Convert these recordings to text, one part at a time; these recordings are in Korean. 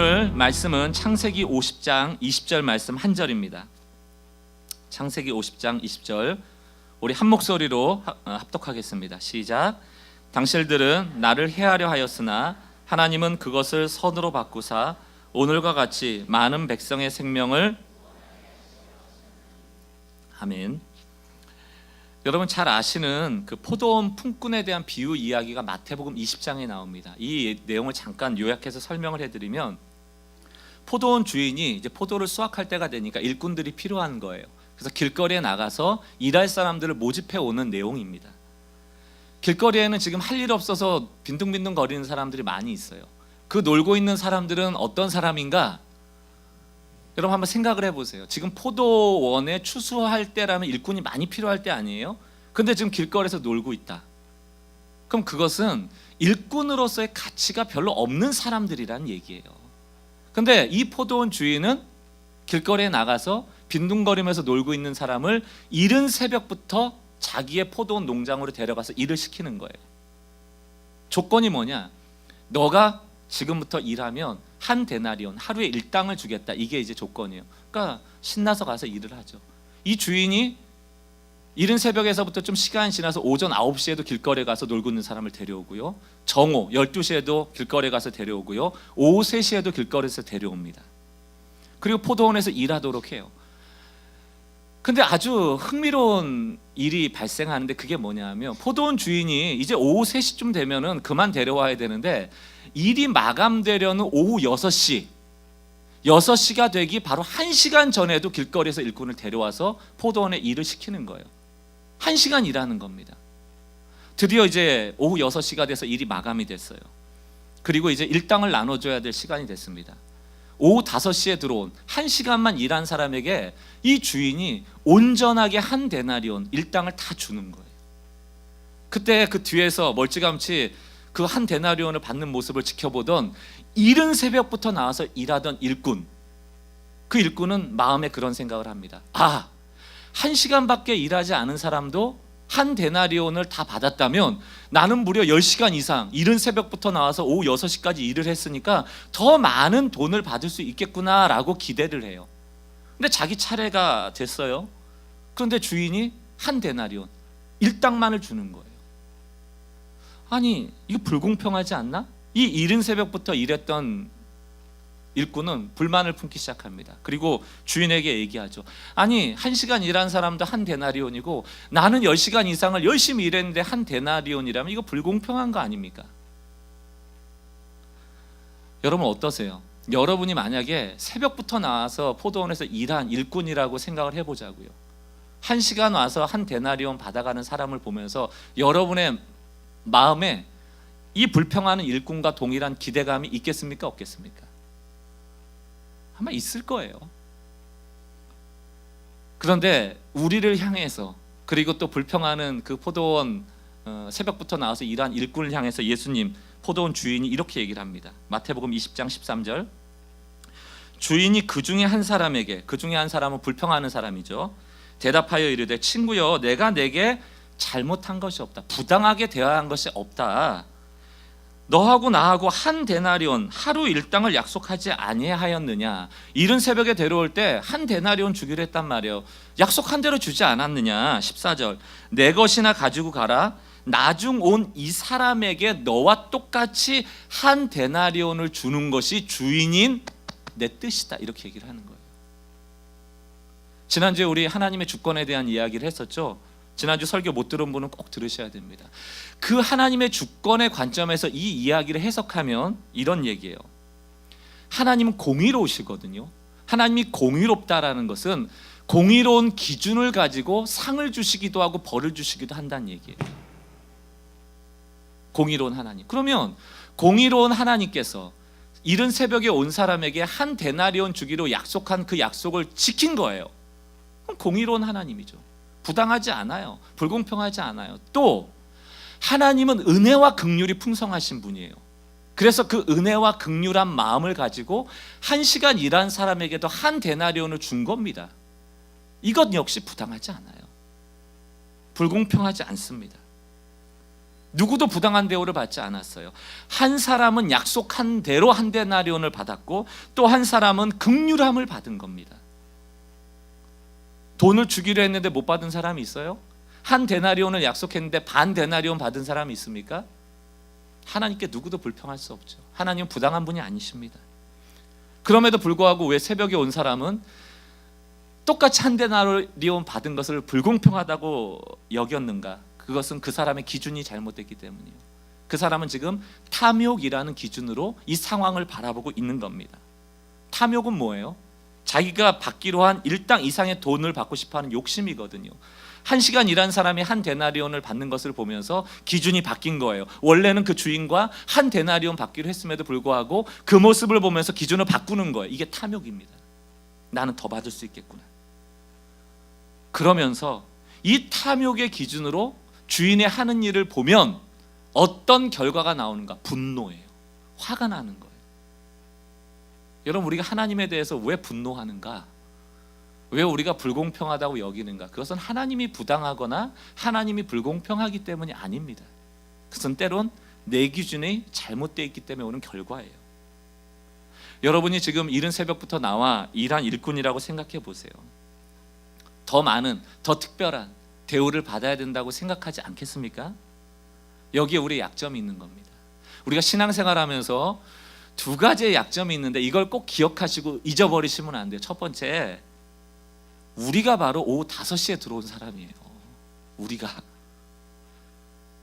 오늘 말씀은 창세기 50장 20절 말씀 한 절입니다. 창세기 50장 20절 우리 한 목소리로 합독하겠습니다. 시작. 당신들은 나를 해하려 하였으나 하나님은 그것을 선으로 바꾸사 오늘과 같이 많은 백성의 생명을 아멘. 여러분 잘 아시는 그 포도원 품꾼에 대한 비유 이야기가 마태복음 20장에 나옵니다. 이 내용을 잠깐 요약해서 설명을 해드리면 포도원 주인이 이제 포도를 수확할 때가 되니까 일꾼들이 필요한 거예요. 그래서 길거리에 나가서 일할 사람들을 모집해 오는 내용입니다. 길거리에는 지금 할 일 없어서 빈둥빈둥 거리는 사람들이 많이 있어요. 그 놀고 있는 사람들은 어떤 사람인가? 여러분 한번 생각을 해보세요. 지금 포도원에 추수할 때라면 일꾼이 많이 필요할 때 아니에요? 근데 지금 길거리에서 놀고 있다. 그럼 그것은 일꾼으로서의 가치가 별로 없는 사람들이란 얘기예요. 근데 이 포도원 주인은 길거리에 나가서 빈둥거리면서 놀고 있는 사람을 이른 새벽부터 자기의 포도원 농장으로 데려가서 일을 시키는 거예요. 조건이 뭐냐? 너가 지금부터 일하면 한 데나리온, 하루에 일당을 주겠다. 이게 이제 조건이에요. 그러니까 신나서 가서 일을 하죠. 이 주인이 이른 새벽에서부터 좀 시간이 지나서 오전 9시에도 길거리에 가서 놀고 있는 사람을 데려오고요. 정오 12시에도 길거리에 가서 데려오고요. 오후 3시에도 길거리에서 데려옵니다. 그리고 포도원에서 일하도록 해요. 근데 아주 흥미로운 일이 발생하는데 그게 뭐냐면 포도원 주인이 이제 오후 3시쯤 되면은 그만 데려와야 되는데 일이 마감되려는 오후 6시가 되기 바로 1시간 전에도 길거리에서 일꾼을 데려와서 포도원에 일을 시키는 거예요. 1시간 일하는 겁니다. 드디어 이제 오후 6시가 돼서 일이 마감이 됐어요. 그리고 이제 일당을 나눠줘야 될 시간이 됐습니다. 오후 5시에 들어온 1시간만 일한 사람에게 이 주인이 온전하게 한 데나리온 일당을 다 주는 거예요. 그때 그 뒤에서 멀찌감치 그 한 데나리온을 받는 모습을 지켜보던 이른 새벽부터 나와서 일하던 일꾼, 그 일꾼은 마음에 그런 생각을 합니다. 1시간밖에 일하지 않은 사람도 한 데나리온을 다 받았다면 나는 무려 10시간 이상 이른 새벽부터 나와서 오후 6시까지 일을 했으니까 더 많은 돈을 받을 수 있겠구나라고 기대를 해요. 근데 자기 차례가 됐어요. 그런데 주인이 한 데나리온 일당만을 주는 거예요. 아니 이거 불공평하지 않나? 이 이른 새벽부터 일했던 일꾼은 불만을 품기 시작합니다. 그리고 주인에게 얘기하죠. 아니 1시간 일한 사람도 한 데나리온이고 나는 10시간 이상을 열심히 일했는데 한 데나리온이라면 이거 불공평한 거 아닙니까? 여러분 어떠세요? 여러분이 만약에 새벽부터 나와서 포도원에서 일한 일꾼이라고 생각을 해보자고요. 1시간 와서 한 데나리온 받아가는 사람을 보면서 여러분의 마음에 이 불평하는 일꾼과 동일한 기대감이 있겠습니까? 없겠습니까? 아마 있을 거예요. 그런데 우리를 향해서 그리고 또 불평하는 그 포도원 새벽부터 나와서 일한 일꾼을 향해서 예수님 포도원 주인이 이렇게 얘기를 합니다. 마태복음 20장 13절 주인이 그 중에 한 사람에게, 그 중에 한 사람은 불평하는 사람이죠. 대답하여 이르되 친구여 내가 내게 잘못한 것이 없다. 부당하게 대화한 것이 없다. 너하고 나하고 한 데나리온 하루 일당을 약속하지 아니하였느냐? 이른 새벽에 데려올 때 한 데나리온 주기로 했단 말이에요. 약속한 대로 주지 않았느냐? 14절 내 것이나 가지고 가라. 나중 온 이 사람에게 너와 똑같이 한 데나리온을 주는 것이 주인인 내 뜻이다. 이렇게 얘기를 하는 거예요. 지난주에 우리 하나님의 주권에 대한 이야기를 했었죠. 지난주 설교 못 들은 분은 꼭 들으셔야 됩니다. 그 하나님의 주권의 관점에서 이 이야기를 해석하면 이런 얘기예요. 하나님은 공의로우시거든요. 하나님이 공의롭다라는 것은 공의로운 기준을 가지고 상을 주시기도 하고 벌을 주시기도 한다는 얘기예요. 공의로운 하나님. 그러면 공의로운 하나님께서 이른 새벽에 온 사람에게 한 데나리온 주기로 약속한 그 약속을 지킨 거예요. 그럼 공의로운 하나님이죠. 부당하지 않아요. 불공평하지 않아요. 또 하나님은 은혜와 긍휼이 풍성하신 분이에요. 그래서 그 은혜와 긍휼한 마음을 가지고 1시간 일한 사람에게도 한 데나리온을 준 겁니다. 이것 역시 부당하지 않아요. 불공평하지 않습니다. 누구도 부당한 대우를 받지 않았어요. 한 사람은 약속한 대로 한 데나리온을 받았고 또 한 사람은 긍휼함을 받은 겁니다. 돈을 주기로 했는데 못 받은 사람이 있어요? 한 데나리온을 약속했는데 반 데나리온 받은 사람이 있습니까? 하나님께 누구도 불평할 수 없죠. 하나님은 부당한 분이 아니십니다. 그럼에도 불구하고 왜 새벽에 온 사람은 똑같이 한 데나리온 받은 것을 불공평하다고 여겼는가? 그것은 그 사람의 기준이 잘못됐기 때문이에요. 그 사람은 지금 탐욕이라는 기준으로 이 상황을 바라보고 있는 겁니다. 탐욕은 뭐예요? 자기가 받기로 한 일당 이상의 돈을 받고 싶어하는 욕심이거든요. 1시간 일한 사람이 한 데나리온을 받는 것을 보면서 기준이 바뀐 거예요. 원래는 그 주인과 한 데나리온 받기로 했음에도 불구하고 그 모습을 보면서 기준을 바꾸는 거예요. 이게 탐욕입니다. 나는 더 받을 수 있겠구나. 그러면서 이 탐욕의 기준으로 주인의 하는 일을 보면 어떤 결과가 나오는가? 분노예요. 화가 나는 거예요. 여러분, 우리가 하나님에 대해서 왜 분노하는가? 왜 우리가 불공평하다고 여기는가? 그것은 하나님이 부당하거나 하나님이 불공평하기 때문이 아닙니다. 그것은 때론 내 기준이 잘못되어 있기 때문에 오는 결과예요. 여러분이 지금 이른 새벽부터 나와 일한 일꾼이라고 생각해 보세요. 더 많은, 더 특별한 대우를 받아야 된다고 생각하지 않겠습니까? 여기에 우리의 약점이 있는 겁니다. 우리가 신앙생활하면서 두 가지의 약점이 있는데 이걸 꼭 기억하시고 잊어버리시면 안 돼요. 첫 번째, 우리가 바로 오후 5시에 들어온 사람이에요. 우리가.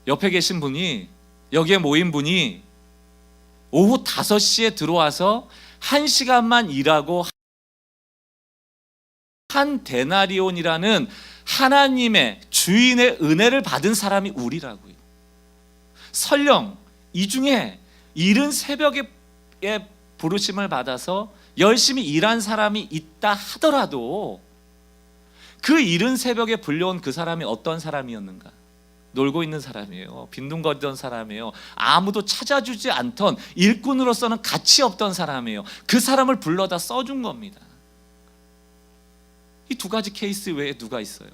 옆에 계신 분이, 여기에 모인 분이 오후 5시에 들어와서 1시간만 일하고 한 데나리온이라는 하나님의 주인의 은혜를 받은 사람이 우리라고요. 설령 이 중에 이른 새벽에 부르심을 받아서 열심히 일한 사람이 있다 하더라도 그 이른 새벽에 불려온 그 사람이 어떤 사람이었는가? 놀고 있는 사람이에요. 빈둥거리던 사람이에요. 아무도 찾아주지 않던 일꾼으로서는 가치 없던 사람이에요. 그 사람을 불러다 써준 겁니다. 이 두 가지 케이스 외에 누가 있어요?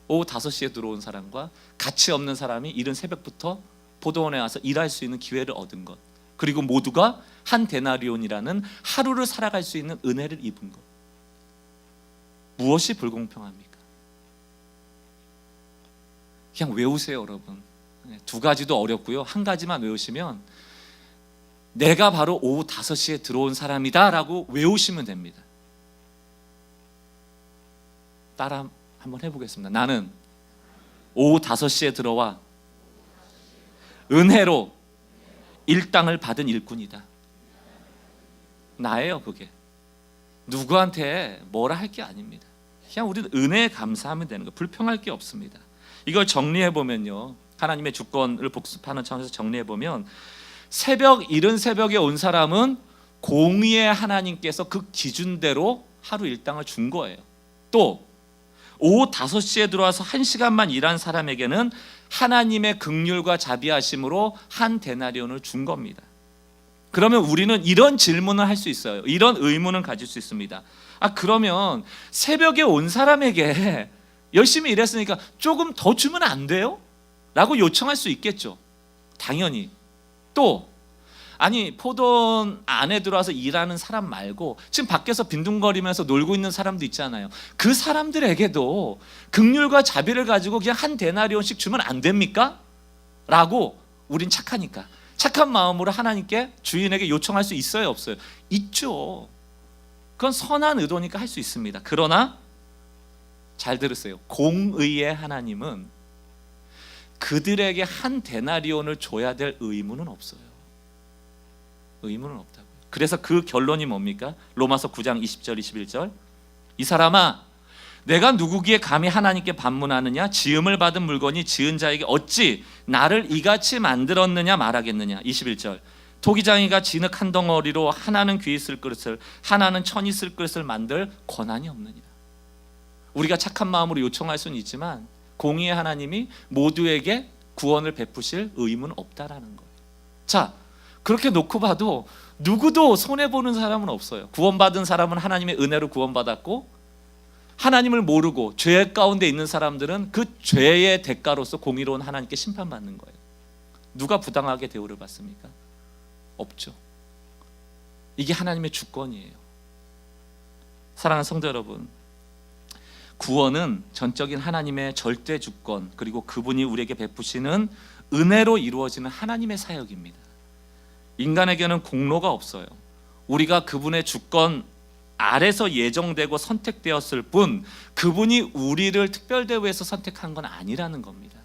오후 5시에 들어온 사람과 가치 없는 사람이 이른 새벽부터 포도원에 와서 일할 수 있는 기회를 얻은 것, 그리고 모두가 한 데나리온이라는 하루를 살아갈 수 있는 은혜를 입은 것. 무엇이 불공평합니까? 그냥 외우세요, 여러분. 두 가지도 어렵고요. 한 가지만 외우시면 내가 바로 오후 5시에 들어온 사람이다 라고 외우시면 됩니다. 따라 한번 해보겠습니다. 나는 오후 5시에 들어와 은혜로 일당을 받은 일꾼이다. 나예요, 그게. 누구한테 뭐라 할 게 아닙니다. 그냥 우리는 은혜에 감사하면 되는 거예요. 불평할 게 없습니다. 이걸 정리해보면요, 하나님의 주권을 복습하는 차원에서 정리해보면, 이른 새벽에 온 사람은 공의의 하나님께서 그 기준대로 하루 일당을 준 거예요. 또 오후 5시에 들어와서 1시간만 일한 사람에게는 하나님의 긍휼과 자비하심으로 한 데나리온을 준 겁니다. 그러면 우리는 이런 질문을 할 수 있어요. 이런 의문을 가질 수 있습니다. 그러면 새벽에 온 사람에게 열심히 일했으니까 조금 더 주면 안 돼요? 라고 요청할 수 있겠죠. 당연히. 또 포도원 안에 들어와서 일하는 사람 말고 지금 밖에서 빈둥거리면서 놀고 있는 사람도 있잖아요. 그 사람들에게도 긍휼과 자비를 가지고 그냥 한 데나리온씩 주면 안 됩니까? 라고 우린 착하니까, 착한 마음으로 하나님께, 주인에게 요청할 수 있어요, 없어요? 있죠. 그건 선한 의도니까 할 수 있습니다. 그러나 잘 들으세요. 공의의 하나님은 그들에게 한 데나리온을 줘야 될 의무는 없어요. 의무는 없다고요. 그래서 그 결론이 뭡니까? 로마서 9장 20절 21절. 이 사람아, 내가 누구기에 감히 하나님께 반문하느냐? 지음을 받은 물건이 지은 자에게 어찌 나를 이같이 만들었느냐 말하겠느냐. 21절. 토기장이가 진흙 한 덩어리로 하나는 귀 있을 그릇을, 하나는 천 있을 그릇을 만들 권한이 없느냐. 우리가 착한 마음으로 요청할 수는 있지만 공의의 하나님이 모두에게 구원을 베푸실 의무는 없다라는 거예요. 자, 그렇게 놓고 봐도 누구도 손해보는 사람은 없어요. 구원받은 사람은 하나님의 은혜로 구원받았고, 하나님을 모르고 죄 가운데 있는 사람들은 그 죄의 대가로서 공의로운 하나님께 심판받는 거예요. 누가 부당하게 대우를 받습니까? 없죠. 이게 하나님의 주권이에요. 사랑하는 성도 여러분, 구원은 전적인 하나님의 절대 주권, 그리고 그분이 우리에게 베푸시는 은혜로 이루어지는 하나님의 사역입니다. 인간에게는 공로가 없어요. 우리가 그분의 주권 아래서 예정되고 선택되었을 뿐, 그분이 우리를 특별 대우해서 선택한 건 아니라는 겁니다.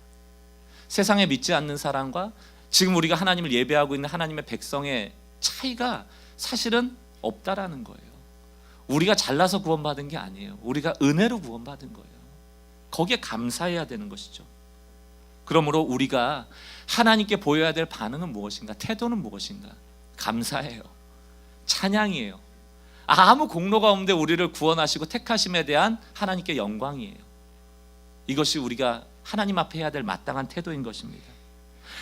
세상에 믿지 않는 사람과 지금 우리가 하나님을 예배하고 있는 하나님의 백성의 차이가 사실은 없다라는 거예요. 우리가 잘나서 구원받은 게 아니에요. 우리가 은혜로 구원받은 거예요. 거기에 감사해야 되는 것이죠. 그러므로 우리가 하나님께 보여야 될 반응은 무엇인가? 태도는 무엇인가? 감사해요. 찬양이에요. 아무 공로가 없는데 우리를 구원하시고 택하심에 대한 하나님께 영광이에요. 이것이 우리가 하나님 앞에 해야 될 마땅한 태도인 것입니다.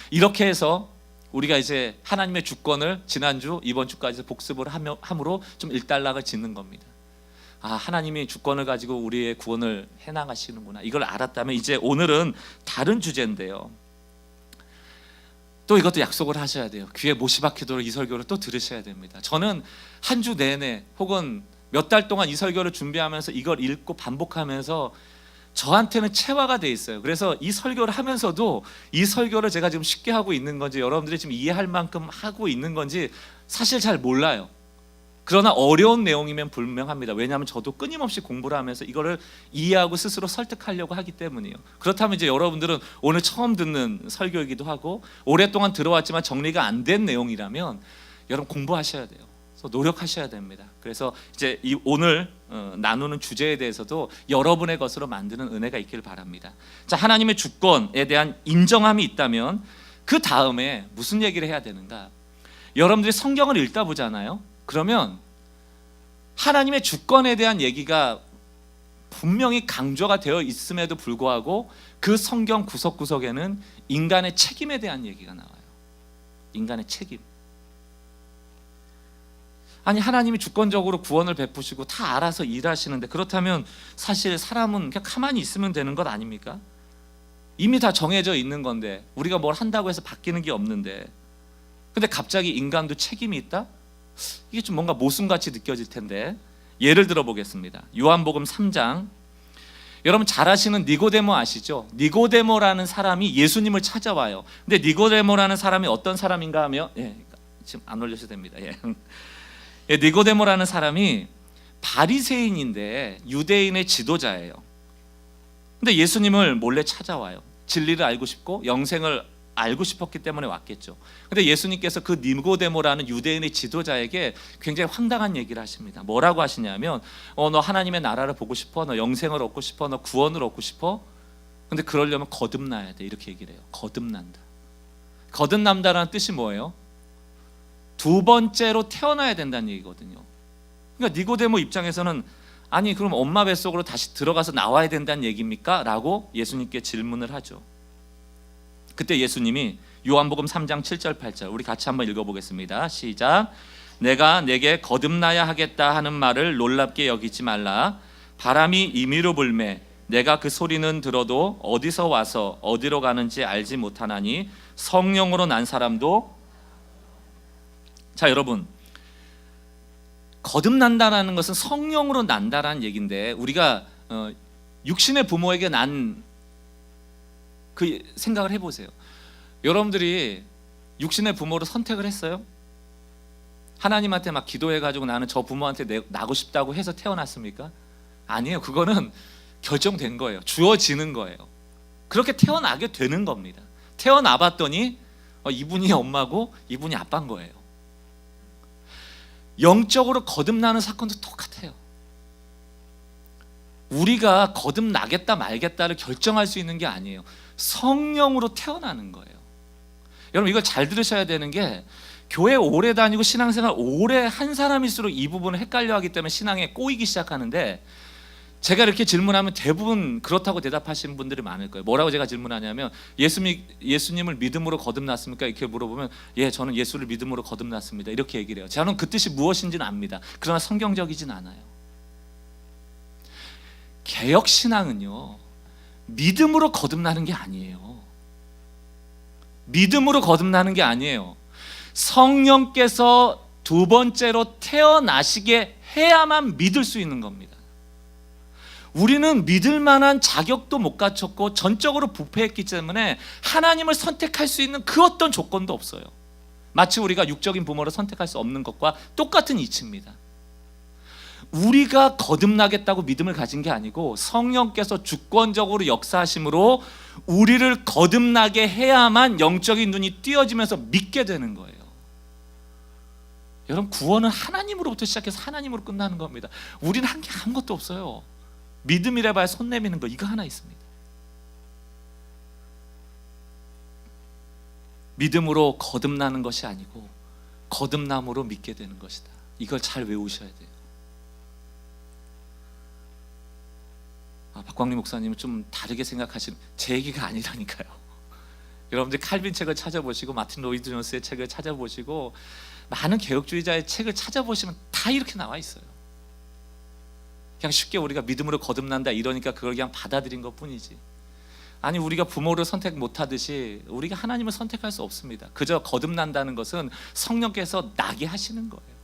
이렇게 해서 우리가 이제 하나님의 주권을 지난주 이번 주까지 복습을 함으로 좀 일단락을 짓는 겁니다. 하나님이 주권을 가지고 우리의 구원을 해나가시는구나, 이걸 알았다면 이제 오늘은 다른 주제인데요, 또 이것도 약속을 하셔야 돼요. 귀에 못이 박히도록 이 설교를 또 들으셔야 됩니다. 저는 한 주 내내 혹은 몇 달 동안 이 설교를 준비하면서 이걸 읽고 반복하면서 저한테는 체화가 돼 있어요. 그래서 이 설교를 하면서도 이 설교를 제가 지금 쉽게 하고 있는 건지, 여러분들이 지금 이해할 만큼 하고 있는 건지 사실 잘 몰라요. 그러나 어려운 내용이면 분명합니다. 왜냐하면 저도 끊임없이 공부를 하면서 이거를 이해하고 스스로 설득하려고 하기 때문이에요. 그렇다면 이제 여러분들은 오늘 처음 듣는 설교이기도 하고 오랫동안 들어왔지만 정리가 안 된 내용이라면 여러분 공부하셔야 돼요. 그래서 노력하셔야 됩니다. 그래서 이제 이 오늘 나누는 주제에 대해서도 여러분의 것으로 만드는 은혜가 있기를 바랍니다. 자, 하나님의 주권에 대한 인정함이 있다면 그 다음에 무슨 얘기를 해야 되는가? 여러분들이 성경을 읽다 보잖아요. 그러면 하나님의 주권에 대한 얘기가 분명히 강조가 되어 있음에도 불구하고 그 성경 구석구석에는 인간의 책임에 대한 얘기가 나와요. 인간의 책임. 아니, 하나님이 주권적으로 구원을 베푸시고 다 알아서 일하시는데, 그렇다면 사실 사람은 그냥 가만히 있으면 되는 것 아닙니까? 이미 다 정해져 있는 건데, 우리가 뭘 한다고 해서 바뀌는 게 없는데, 근데 갑자기 인간도 책임이 있다? 이게 좀 뭔가 모순같이 느껴질 텐데, 예를 들어 보겠습니다. 요한복음 3장, 여러분 잘 아시는 니고데모 아시죠? 니고데모라는 사람이 예수님을 찾아와요. 근데 니고데모라는 사람이 어떤 사람인가 하면, 지금 안 올려도 됩니다. 니고데모라는 사람이 바리새인인데 유대인의 지도자예요. 근데 예수님을 몰래 찾아와요. 진리를 알고 싶고 영생을 알고 싶었기 때문에 왔겠죠. 근데 예수님께서 그 니고데모라는 유대인의 지도자에게 굉장히 황당한 얘기를 하십니다. 뭐라고 하시냐면, 너 하나님의 나라를 보고 싶어? 너 영생을 얻고 싶어? 너 구원을 얻고 싶어? 근데 그러려면 거듭나야 돼, 이렇게 얘기를 해요. 거듭난다. 거듭난다라는 뜻이 뭐예요? 두 번째로 태어나야 된다는 얘기거든요. 그러니까 니고데모 입장에서는, 아니 그럼 엄마 뱃속으로 다시 들어가서 나와야 된다는 얘기입니까? 라고 예수님께 질문을 하죠. 그때 예수님이 요한복음 3장 7절 8절 우리 같이 한번 읽어보겠습니다. 시작. 내가 내게 거듭나야 하겠다 하는 말을 놀랍게 여기지 말라. 바람이 임의로 불매 내가 그 소리는 들어도 어디서 와서 어디로 가는지 알지 못하나니 성령으로 난 사람도. 자, 여러분, 거듭난다라는 것은 성령으로 난다라는 얘기인데, 우리가 육신의 부모에게 난 그 생각을 해보세요. 여러분들이 육신의 부모를 선택을 했어요? 하나님한테 막 기도해가지고 나는 저 부모한테 나고 싶다고 해서 태어났습니까? 아니에요. 그거는 결정된 거예요. 주어지는 거예요. 그렇게 태어나게 되는 겁니다. 태어나 봤더니 이분이 엄마고 이분이 아빠인 거예요. 영적으로 거듭나는 사건도 똑같아요. 우리가 거듭나겠다 말겠다를 결정할 수 있는 게 아니에요. 성령으로 태어나는 거예요. 여러분, 이걸 잘 들으셔야 되는 게, 교회 오래 다니고 신앙생활 오래 한 사람일수록 이 부분을 헷갈려하기 때문에 신앙에 꼬이기 시작하는데, 제가 이렇게 질문하면 대부분 그렇다고 대답하시는 분들이 많을 거예요. 뭐라고 제가 질문하냐면, 예수님을 믿음으로 거듭났습니까? 이렇게 물어보면, 예, 저는 예수를 믿음으로 거듭났습니다, 이렇게 얘기를 해요. 저는 그 뜻이 무엇인지는 압니다. 그러나 성경적이진 않아요. 개혁신앙은요, 믿음으로 거듭나는 게 아니에요. 믿음으로 거듭나는 게 아니에요. 성령께서 두 번째로 태어나시게 해야만 믿을 수 있는 겁니다. 우리는 믿을 만한 자격도 못 갖췄고 전적으로 부패했기 때문에 하나님을 선택할 수 있는 그 어떤 조건도 없어요. 마치 우리가 육적인 부모를 선택할 수 없는 것과 똑같은 이치입니다. 우리가 거듭나겠다고 믿음을 가진 게 아니고 성령께서 주권적으로 역사하심으로 우리를 거듭나게 해야만 영적인 눈이 띄어지면서 믿게 되는 거예요. 여러분, 구원은 하나님으로부터 시작해서 하나님으로 끝나는 겁니다. 우리는 한 게 아무것도 없어요. 믿음이라 봐야 손 내미는 거 이거 하나 있습니다. 믿음으로 거듭나는 것이 아니고 거듭남으로 믿게 되는 것이다. 이걸 잘 외우셔야 돼요. 박광림 목사님은 좀 다르게 생각하시는, 제 얘기가 아니라니까요. 여러분들 칼빈 책을 찾아보시고 마틴 로이드 존스의 책을 찾아보시고 많은 개혁주의자의 책을 찾아보시면 다 이렇게 나와 있어요. 그냥 쉽게 우리가 믿음으로 거듭난다 이러니까 그걸 그냥 받아들인 것 뿐이지. 아니, 우리가 부모를 선택 못하듯이 우리가 하나님을 선택할 수 없습니다. 그저 거듭난다는 것은 성령께서 나게 하시는 거예요.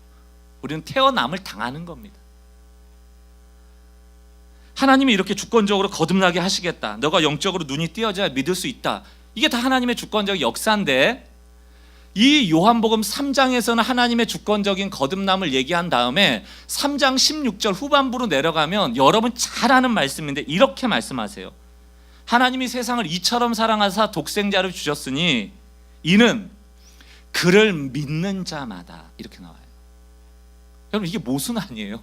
우리는 태어남을 당하는 겁니다. 하나님이 이렇게 주권적으로 거듭나게 하시겠다, 너가 영적으로 눈이 띄어져야 믿을 수 있다, 이게 다 하나님의 주권적 역사인데, 이 요한복음 3장에서는 하나님의 주권적인 거듭남을 얘기한 다음에 3장 16절 후반부로 내려가면 여러분 잘 아는 말씀인데 이렇게 말씀하세요. 하나님이 세상을 이처럼 사랑하사 독생자를 주셨으니 이는 그를 믿는 자마다, 이렇게 나와요. 여러분, 이게 모순 아니에요?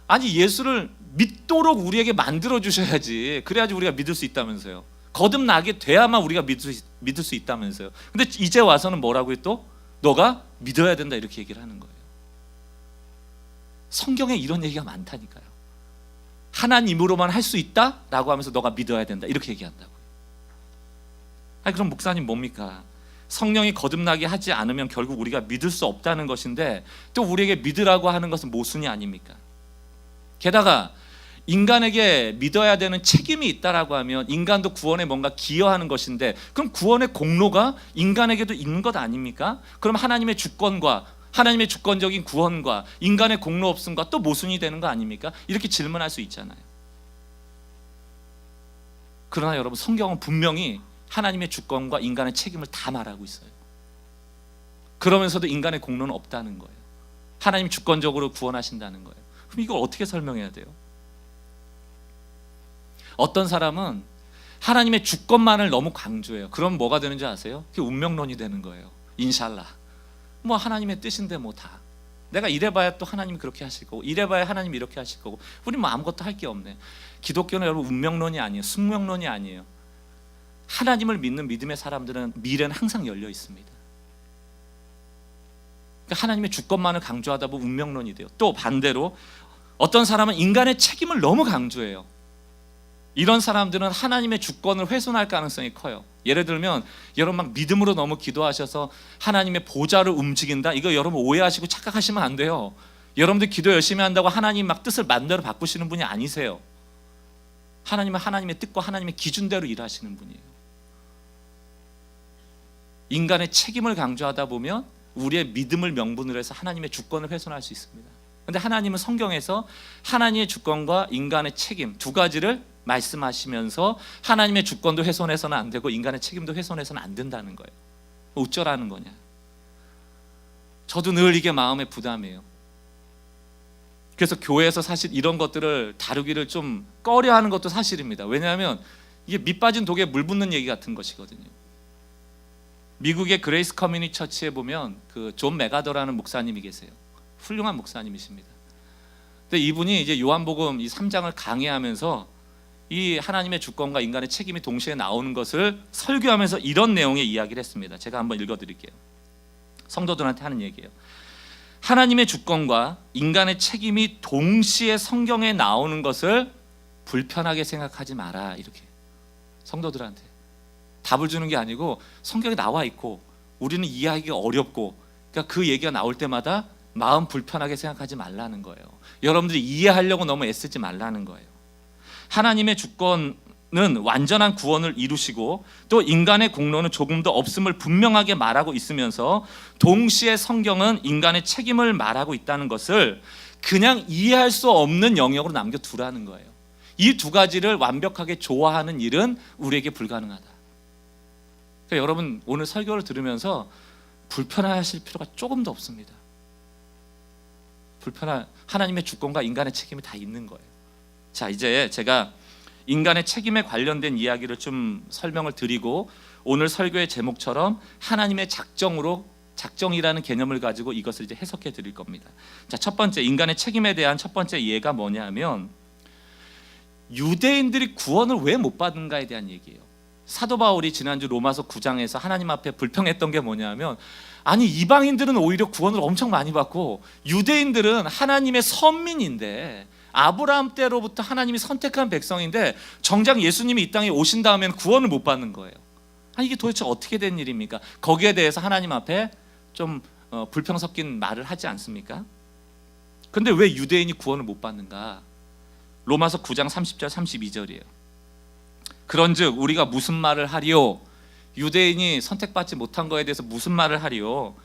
아니, 예수를 믿도록 우리에게 만들어 주셔야지, 그래야지 우리가 믿을 수 있다면서요. 거듭나게 돼야만 우리가 믿을 수 있다면서요. 근데 이제 와서는 뭐라고요? 또 너가 믿어야 된다, 이렇게 얘기를 하는 거예요. 성경에 이런 얘기가 많다니까요. 하나님으로만 할 수 있다라고 하면서 너가 믿어야 된다, 이렇게 얘기한다고요. 아니, 그럼 목사님 뭡니까? 성령이 거듭나게 하지 않으면 결국 우리가 믿을 수 없다는 것인데 또 우리에게 믿으라고 하는 것은 모순이 아닙니까? 게다가 인간에게 믿어야 되는 책임이 있다라고 하면 인간도 구원에 뭔가 기여하는 것인데, 그럼 구원의 공로가 인간에게도 있는 것 아닙니까? 그럼 하나님의 주권과 하나님의 주권적인 구원과 인간의 공로 없음과 또 모순이 되는 거 아닙니까? 이렇게 질문할 수 있잖아요. 그러나 여러분, 성경은 분명히 하나님의 주권과 인간의 책임을 다 말하고 있어요. 그러면서도 인간의 공로는 없다는 거예요. 하나님 주권적으로 구원하신다는 거예요. 그럼 이걸 어떻게 설명해야 돼요? 어떤 사람은 하나님의 주권만을 너무 강조해요. 그럼 뭐가 되는 줄 아세요? 그게 운명론이 되는 거예요. 인샬라, 뭐 하나님의 뜻인데 뭐 다 내가 이래봐야 또 하나님이 그렇게 하실 거고 이래봐야 하나님이 이렇게 하실 거고, 우리 뭐 아무것도 할 게 없네. 기독교는 여러분 운명론이 아니에요. 숙명론이 아니에요. 하나님을 믿는 믿음의 사람들은 미래는 항상 열려 있습니다. 그러니까 하나님의 주권만을 강조하다 보면 운명론이 돼요. 또 반대로 어떤 사람은 인간의 책임을 너무 강조해요. 이런 사람들은 하나님의 주권을 훼손할 가능성이 커요. 예를 들면 여러분 막 믿음으로 너무 기도하셔서 하나님의 보좌를 움직인다, 이거 여러분 오해하시고 착각하시면 안 돼요. 여러분들 기도 열심히 한다고 하나님 막 뜻을 마음대로 바꾸시는 분이 아니세요. 하나님은 하나님의 뜻과 하나님의 기준대로 일하시는 분이에요. 인간의 책임을 강조하다 보면 우리의 믿음을 명분으로 해서 하나님의 주권을 훼손할 수 있습니다. 그런데 하나님은 성경에서 하나님의 주권과 인간의 책임 두 가지를 말씀하시면서 하나님의 주권도 훼손해서는 안 되고 인간의 책임도 훼손해서는 안 된다는 거예요. 어쩌라는 거냐? 저도 늘 이게 마음의 부담이에요. 그래서 교회에서 사실 이런 것들을 다루기를 좀 꺼려하는 것도 사실입니다. 왜냐하면 이게 밑 빠진 독에 물 붓는 얘기 같은 것이거든요. 미국의 그레이스 커뮤니티 처치에 보면 그 존 메가더라는 목사님이 계세요. 훌륭한 목사님이십니다. 근데 이분이 이제 요한복음 이 3장을 강의하면서 이 하나님의 주권과 인간의 책임이 동시에 나오는 것을 설교하면서 이런 내용의 이야기를 했습니다. 제가 한번 읽어드릴게요. 성도들한테 하는 얘기예요. 하나님의 주권과 인간의 책임이 동시에 성경에 나오는 것을 불편하게 생각하지 마라, 이렇게 성도들한테 답을 주는 게 아니고, 성경에 나와 있고 우리는 이해하기가 어렵고, 그러니까 그 얘기가 나올 때마다 마음 불편하게 생각하지 말라는 거예요. 여러분들이 이해하려고 너무 애쓰지 말라는 거예요. 하나님의 주권을 완전한 구원을 이루시고 또 인간의 공로는 조금도 없음을 분명하게 말하고 있으면서 동시에 성경은 인간의 책임을 말하고 있다는 것을 그냥 이해할 수 없는 영역으로 남겨두라는 거예요. 이 두 가지를 완벽하게 조화하는 일은 우리에게 불가능하다. 그러니까 여러분 오늘 설교를 들으면서 불편하실 필요가 조금도 없습니다. 하나님의 주권과 인간의 책임이 다 있는 거예요. 자, 이제 제가 인간의 책임에 관련된 이야기를 좀 설명을 드리고 오늘 설교의 제목처럼 하나님의 작정이라는 개념을 가지고 이것을 이제 해석해 드릴 겁니다. 자, 첫 번째 인간의 책임에 대한 첫 번째 이해가 뭐냐면 유대인들이 구원을 왜 못 받는가에 대한 얘기예요. 사도 바울이 지난주 로마서 9장에서 하나님 앞에 불평했던 게 뭐냐면 아니 이방인들은 오히려 구원을 엄청 많이 받고 유대인들은 하나님의 선민인데 아브라함 때로부터 하나님이 선택한 백성인데 정작 예수님이 이 땅에 오신 다음에는 구원을 못 받는 거예요. 아니 이게 도대체 어떻게 된 일입니까? 거기에 대해서 하나님 앞에 좀 불평 섞인 말을 하지 않습니까? 근데 왜 유대인이 구원을 못 받는가? 로마서 9장 30절 32절이에요. 그런즉 우리가 무슨 말을 하리요? 유대인이 선택받지 못한 거에 대해서 무슨 말을 하리요?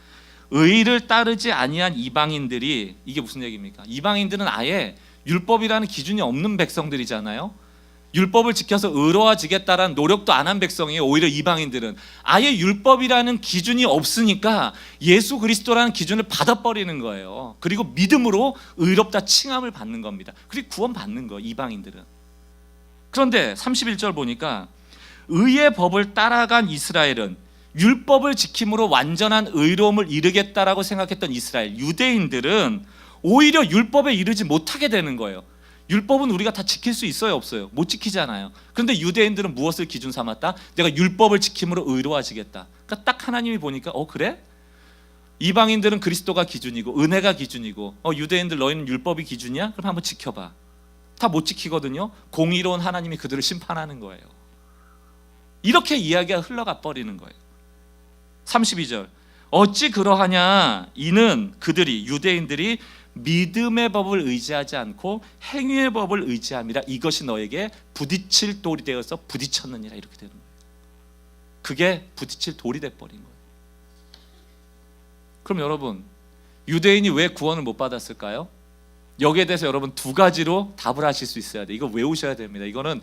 의를 따르지 아니한 이방인들이, 이게 무슨 얘기입니까? 이방인들은 아예 율법이라는 기준이 없는 백성들이잖아요. 율법을 지켜서 의로워지겠다라는 노력도 안 한 백성이에요. 오히려 이방인들은 아예 율법이라는 기준이 없으니까 예수 그리스도라는 기준을 받아버리는 거예요. 그리고 믿음으로 의롭다 칭함을 받는 겁니다. 그리고 구원 받는 거예요, 이방인들은. 그런데 31절 보니까 의의 법을 따라간 이스라엘은 율법을 지킴으로 완전한 의로움을 이루겠다라고 생각했던 이스라엘 유대인들은 오히려 율법에 이르지 못하게 되는 거예요. 율법은 우리가 다 지킬 수 있어요, 없어요? 못 지키잖아요. 그런데 유대인들은 무엇을 기준 삼았다? 내가 율법을 지킴으로 의로워지겠다. 그러니까 딱 하나님이 보니까 그래? 이방인들은 그리스도가 기준이고 은혜가 기준이고 유대인들 너희는 율법이 기준이야? 그럼 한번 지켜봐. 다 못 지키거든요. 공의로운 하나님이 그들을 심판하는 거예요. 이렇게 이야기가 흘러가 버리는 거예요. 32절 어찌 그러하냐? 이는 그들이 유대인들이 믿음의 법을 의지하지 않고 행위의 법을 의지함이라 이것이 너에게 부딪힐 돌이 되어서 부딪혔느니라 이렇게 되는 거예요. 그게 부딪힐 돌이 돼버린 거예요. 그럼 여러분 유대인이 왜 구원을 못 받았을까요? 여기에 대해서 여러분 두 가지로 답을 하실 수 있어야 돼요. 이거 외우셔야 됩니다. 이거는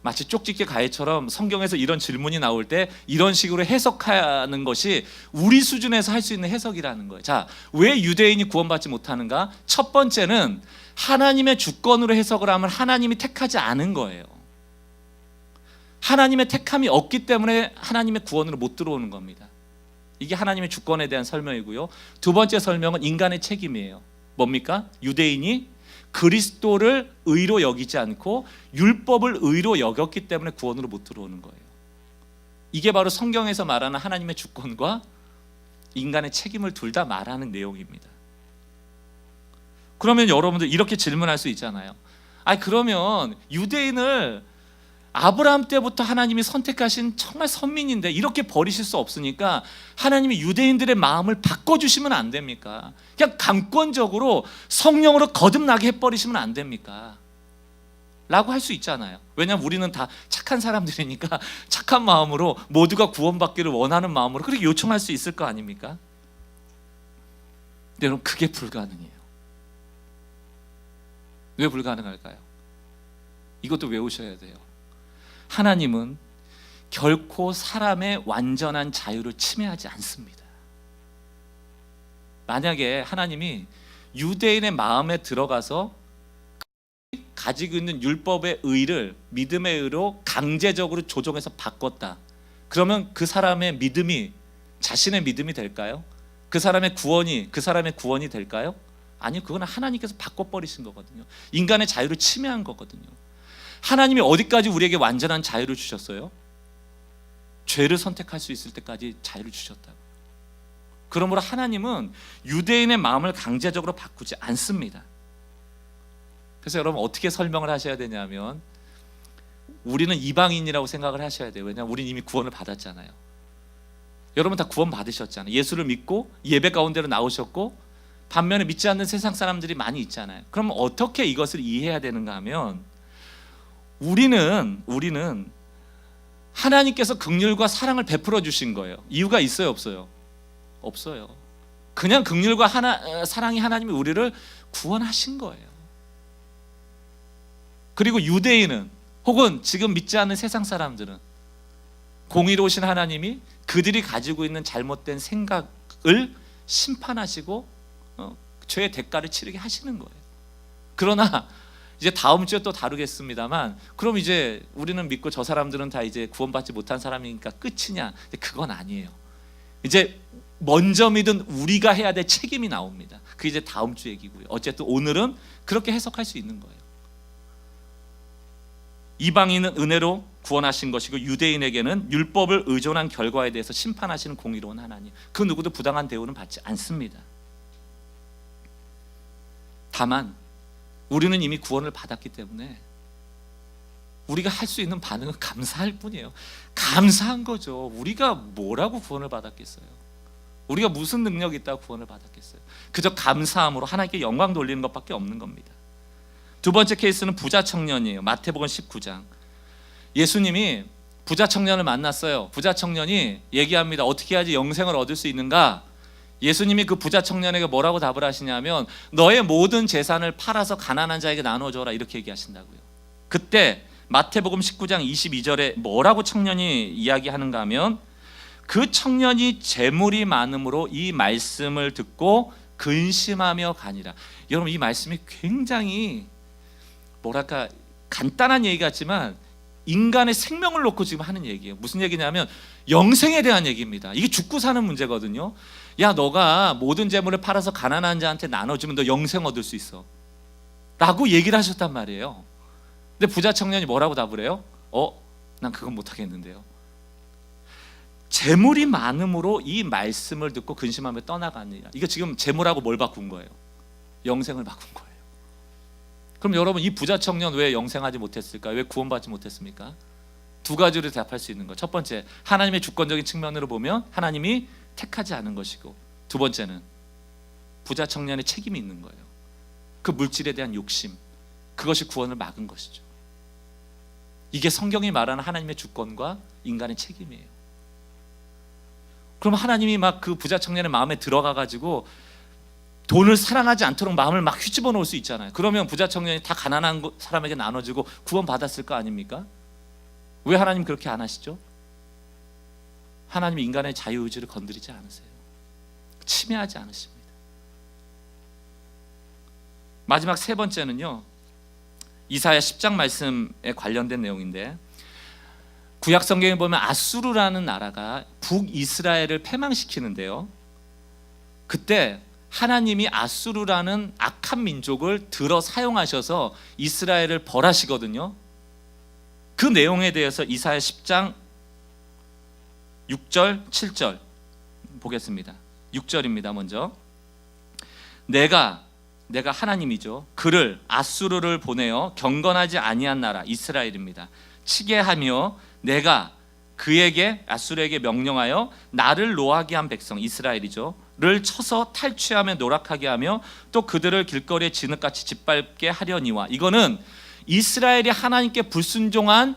마치 쪽집게 가해처럼 성경에서 이런 질문이 나올 때 이런 식으로 해석하는 것이 우리 수준에서 할 수 있는 해석이라는 거예요. 자, 왜 유대인이 구원받지 못하는가? 첫 번째는 하나님의 주권으로 해석을 하면 하나님이 택하지 않은 거예요. 하나님의 택함이 없기 때문에 하나님의 구원으로 못 들어오는 겁니다. 이게 하나님의 주권에 대한 설명이고요. 두 번째 설명은 인간의 책임이에요. 뭡니까? 유대인이 그리스도를 의로 여기지 않고 율법을 의로 여겼기 때문에 구원으로 못 들어오는 거예요. 이게 바로 성경에서 말하는 하나님의 주권과 인간의 책임을 둘 다 말하는 내용입니다. 그러면 여러분들 이렇게 질문할 수 있잖아요. 그러면 유대인을 아브라함 때부터 하나님이 선택하신 정말 선민인데 이렇게 버리실 수 없으니까 하나님이 유대인들의 마음을 바꿔주시면 안 됩니까? 그냥 감권적으로 성령으로 거듭나게 해버리시면 안 됩니까? 라고 할 수 있잖아요. 왜냐하면 우리는 다 착한 사람들이니까 착한 마음으로 모두가 구원받기를 원하는 마음으로 그렇게 요청할 수 있을 거 아닙니까? 근데 여러분 그게 불가능해요. 왜 불가능할까요? 이것도 외우셔야 돼요. 하나님은 결코 사람의 완전한 자유를 침해하지 않습니다. 만약에 하나님이 유대인의 마음에 들어가서 가지고 있는 율법의 의를 믿음의 의로 강제적으로 조정해서 바꿨다. 그러면 그 사람의 믿음이 자신의 믿음이 될까요? 그 사람의 구원이 될까요? 아니요, 그건 하나님께서 바꿔버리신 거거든요. 인간의 자유를 침해한 거거든요. 하나님이 어디까지 우리에게 완전한 자유를 주셨어요? 죄를 선택할 수 있을 때까지 자유를 주셨다고. 그러므로 하나님은 유대인의 마음을 강제적으로 바꾸지 않습니다. 그래서 여러분 어떻게 설명을 하셔야 되냐면 우리는 이방인이라고 생각을 하셔야 돼요. 왜냐하면 우리는 이미 구원을 받았잖아요. 여러분 다 구원 받으셨잖아요. 예수를 믿고 예배 가운데로 나오셨고 반면에 믿지 않는 세상 사람들이 많이 있잖아요. 그럼 어떻게 이것을 이해해야 되는가 하면 우리는 하나님께서 긍휼과 사랑을 베풀어 주신 거예요. 이유가 있어요, 없어요? 없어요. 그냥 긍휼과 사랑이 하나님이 우리를 구원하신 거예요. 그리고 유대인은 혹은 지금 믿지 않는 세상 사람들은 공의로우신 하나님이 그들이 가지고 있는 잘못된 생각을 심판하시고 죄의 대가를 치르게 하시는 거예요. 그러나 이제 다음 주에 또 다루겠습니다만, 그럼 이제 우리는 믿고 저 사람들은 다 이제 구원받지 못한 사람이니까 끝이냐? 그건 아니에요. 이제 먼저 믿은 우리가 해야 될 책임이 나옵니다. 그게 이제 다음 주 얘기고요. 어쨌든 오늘은 그렇게 해석할 수 있는 거예요. 이방인은 은혜로 구원하신 것이고 유대인에게는 율법을 의존한 결과에 대해서 심판하시는 공의로운 하나님, 그 누구도 부당한 대우는 받지 않습니다. 다만 우리는 이미 구원을 받았기 때문에 우리가 할 수 있는 반응은 감사할 뿐이에요. 감사한 거죠. 우리가 뭐라고 구원을 받았겠어요? 우리가 무슨 능력이 있다고 구원을 받았겠어요? 그저 감사함으로 하나님께 영광 돌리는 것밖에 없는 겁니다. 두 번째 케이스는 부자 청년이에요. 마태복음 19장. 예수님이 부자 청년을 만났어요. 부자 청년이 얘기합니다. 어떻게 해야지 영생을 얻을 수 있는가? 예수님이 그 부자 청년에게 뭐라고 답을 하시냐면, 너의 모든 재산을 팔아서 가난한 자에게 나눠줘라, 이렇게 얘기하신다고요. 그때 마태복음 19장 22절에 뭐라고 청년이 이야기하는가 하면, 그 청년이 재물이 많음으로 이 말씀을 듣고 근심하며 가니라. 여러분, 이 말씀이 굉장히 뭐랄까 간단한 얘기 같지만 인간의 생명을 놓고 지금 하는 얘기예요. 무슨 얘기냐면 영생에 대한 얘기입니다. 이게 죽고 사는 문제거든요. 야, 너가 모든 재물을 팔아서 가난한 자한테 나눠주면 너 영생 얻을 수 있어, 라고 얘기를 하셨단 말이에요. 근데 부자 청년이 뭐라고 답을 해요? 난 그건 못하겠는데요. 재물이 많음으로 이 말씀을 듣고 근심하며 떠나가니라. 이거 지금 재물하고 뭘 바꾼 거예요? 영생을 바꾼 거예요. 그럼 여러분, 이 부자 청년 왜 영생하지 못했을까? 왜 구원받지 못했습니까? 두 가지로 대답할 수 있는 거. 첫 번째, 하나님의 주권적인 측면으로 보면 하나님이 택하지 않은 것이고, 두 번째는 부자 청년의 책임이 있는 거예요. 그 물질에 대한 욕심, 그것이 구원을 막은 것이죠. 이게 성경이 말하는 하나님의 주권과 인간의 책임이에요. 그럼 하나님이 막 그 부자 청년의 마음에 들어가 가지고 돈을 사랑하지 않도록 마음을 막 휘집어 놓을 수 있잖아요. 그러면 부자 청년이 다 가난한 사람에게 나눠주고 구원 받았을 거 아닙니까? 왜 하나님 그렇게 안 하시죠? 하나님이 인간의 자유의지를 건드리지 않으세요. 침해하지 않으십니다. 마지막 세 번째는요, 이사야 10장 말씀에 관련된 내용인데, 구약 성경에 보면 아수르라는 나라가 북이스라엘을 패망시키는데요, 그때 하나님이 아수르라는 악한 민족을 들어 사용하셔서 이스라엘을 벌하시거든요. 그 내용에 대해서 이사야 10장 6절 7절 보겠습니다. 6절입니다. 먼저 내가 하나님이죠. 그를 아수르를 보내어 경건하지 아니한 나라 이스라엘입니다. 치게 하며 내가 그에게 아수르에게 명령하여 나를 노하게 한 백성 이스라엘이죠. 를 쳐서 탈취하며 노락하게 하며 또 그들을 길거리에 진흙같이 짓밟게 하려니와. 이거는 이스라엘이 하나님께 불순종한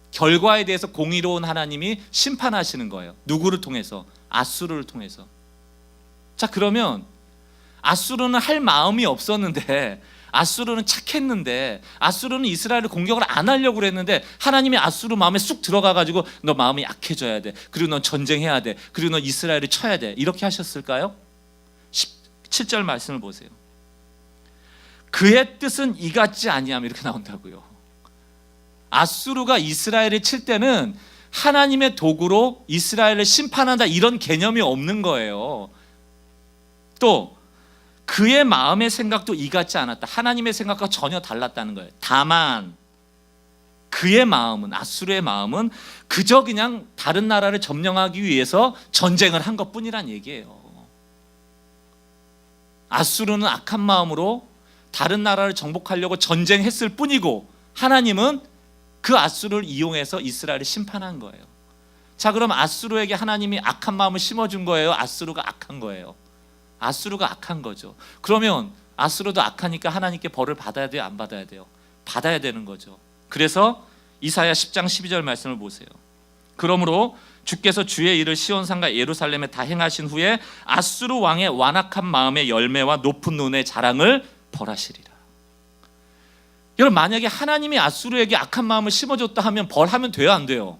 결과에 대해서 공의로운 하나님이 심판하시는 거예요. 누구를 통해서? 아수르를 통해서. 자, 그러면 아수르는 할 마음이 없었는데, 아수르는 착했는데, 아수르는 이스라엘을 공격을 안 하려고 그랬는데 하나님이 아수르 마음에 쑥 들어가가지고 너 마음이 약해져야 돼, 그리고 넌 전쟁해야 돼, 그리고 넌 이스라엘을 쳐야 돼, 이렇게 하셨을까요? 17절 말씀을 보세요. 그의 뜻은 이 같지 아니함, 이렇게 나온다고요. 아수르가 이스라엘을 칠 때는 하나님의 도구로 이스라엘을 심판한다, 이런 개념이 없는 거예요. 또 그의 마음의 생각도 이 같지 않았다. 하나님의 생각과 전혀 달랐다는 거예요. 다만 그의 마음은, 아수르의 마음은 그저 그냥 다른 나라를 점령하기 위해서 전쟁을 한 것뿐이란 얘기예요. 아수르는 악한 마음으로 다른 나라를 정복하려고 전쟁했을 뿐이고, 하나님은 그 아수르를 이용해서 이스라엘을 심판한 거예요. 자, 그럼 아수르에게 하나님이 악한 마음을 심어준 거예요? 아수르가 악한 거예요? 아수르가 악한 거죠. 그러면 아수르도 악하니까 하나님께 벌을 받아야 돼요, 안 받아야 돼요? 받아야 되는 거죠. 그래서 이사야 10장 12절 말씀을 보세요. 그러므로 주께서 주의 일을 시온산과 예루살렘에 다 행하신 후에 아수르 왕의 완악한 마음의 열매와 높은 눈의 자랑을 벌하시리라. 여러분, 만약에 하나님이 아수르에게 악한 마음을 심어줬다 하면 벌하면 돼요, 안 돼요?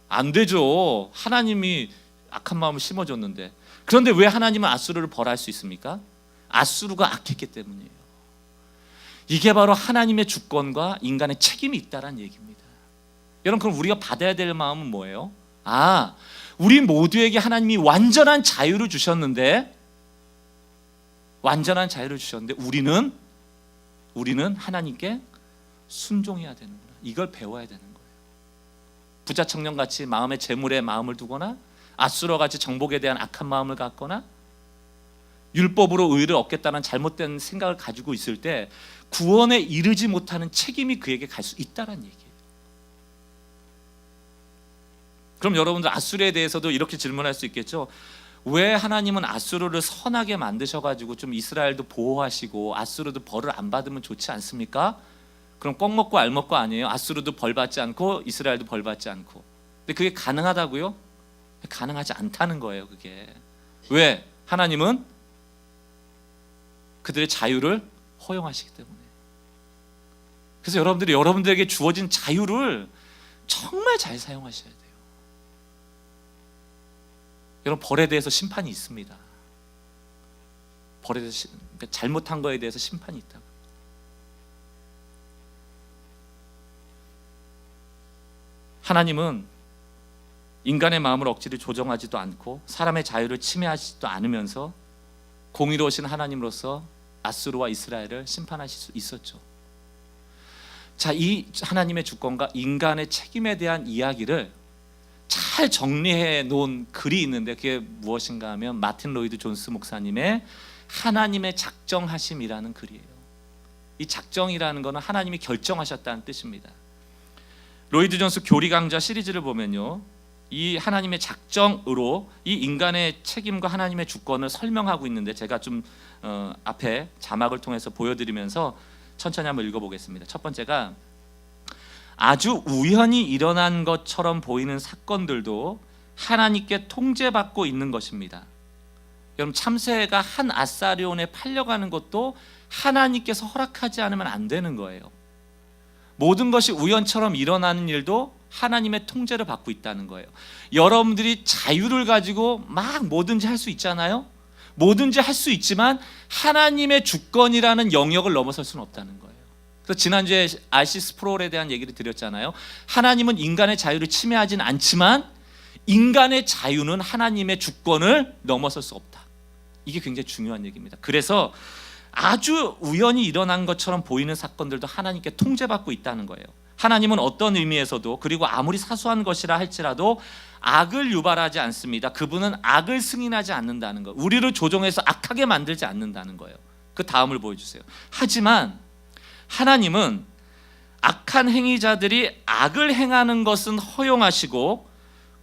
안 되죠. 하나님이 악한 마음을 심어줬는데. 그런데 왜 하나님은 아수르를 벌할 수 있습니까? 아수르가 악했기 때문이에요. 이게 바로 하나님의 주권과 인간의 책임이 있다는 얘기입니다. 여러분, 그럼 우리가 받아야 될 마음은 뭐예요? 우리 모두에게 하나님이 완전한 자유를 주셨는데 우리는 하나님께 순종해야 되는구나. 이걸 배워야 되는 거예요. 부자 청년같이 마음의 재물에 마음을 두거나 아수르같이 정복에 대한 악한 마음을 갖거나 율법으로 의를 얻겠다는 잘못된 생각을 가지고 있을 때 구원에 이르지 못하는 책임이 그에게 갈 수 있다는 얘기예요. 그럼 여러분들 아수르에 대해서도 이렇게 질문할 수 있겠죠. 왜 하나님은 아수르를 선하게 만드셔가지고 좀 이스라엘도 보호하시고 아수르도 벌을 안 받으면 좋지 않습니까? 그럼 껌 먹고 알 먹고 아니에요? 아수르도 벌 받지 않고 이스라엘도 벌 받지 않고. 근데 그게 가능하다고요? 가능하지 않다는 거예요. 그게 왜? 하나님은 그들의 자유를 허용하시기 때문에. 그래서 여러분들에게 주어진 자유를 정말 잘 사용하셔야 돼요. 여러분, 벌에 대해서 심판이 있습니다. 벌에 대해서 그러니까 잘못한 거에 대해서 심판이 있다고. 하나님은 인간의 마음을 억지로 조정하지도 않고 사람의 자유를 침해하지도 않으면서 공의로우신 하나님으로서 아수르와 이스라엘을 심판하실 수 있었죠. 자, 이 하나님의 주권과 인간의 책임에 대한 이야기를 잘 정리해 놓은 글이 있는데 그게 무엇인가 하면 마틴 로이드 존스 목사님의 하나님의 작정하심이라는 글이에요. 이 작정이라는 것은 하나님이 결정하셨다는 뜻입니다. 로이드 존스 교리 강좌 시리즈를 보면요, 이 하나님의 작정으로 이 인간의 책임과 하나님의 주권을 설명하고 있는데 제가 좀 앞에 자막을 통해서 보여드리면서 천천히 한번 읽어보겠습니다. 첫 번째가 아주 우연히 일어난 것처럼 보이는 사건들도 하나님께 통제받고 있는 것입니다. 여러분, 참새가 한 아사리온에 팔려가는 것도 하나님께서 허락하지 않으면 안 되는 거예요. 모든 것이 우연처럼 일어나는 일도 하나님의 통제를 받고 있다는 거예요. 여러분들이 자유를 가지고 막 뭐든지 할 수 있잖아요. 뭐든지 할 수 있지만 하나님의 주권이라는 영역을 넘어설 수는 없다는 거예요. 그래서 지난주에 R.C. 스프롤에 대한 얘기를 드렸잖아요. 하나님은 인간의 자유를 침해하진 않지만 인간의 자유는 하나님의 주권을 넘어설 수 없다. 이게 굉장히 중요한 얘기입니다. 그래서 아주 우연히 일어난 것처럼 보이는 사건들도 하나님께 통제받고 있다는 거예요. 하나님은 어떤 의미에서도, 그리고 아무리 사소한 것이라 할지라도 악을 유발하지 않습니다. 그분은 악을 승인하지 않는다는 거, 우리를 조종해서 악하게 만들지 않는다는 거예요. 그 다음을 보여주세요. 하지만 하나님은 악한 행위자들이 악을 행하는 것은 허용하시고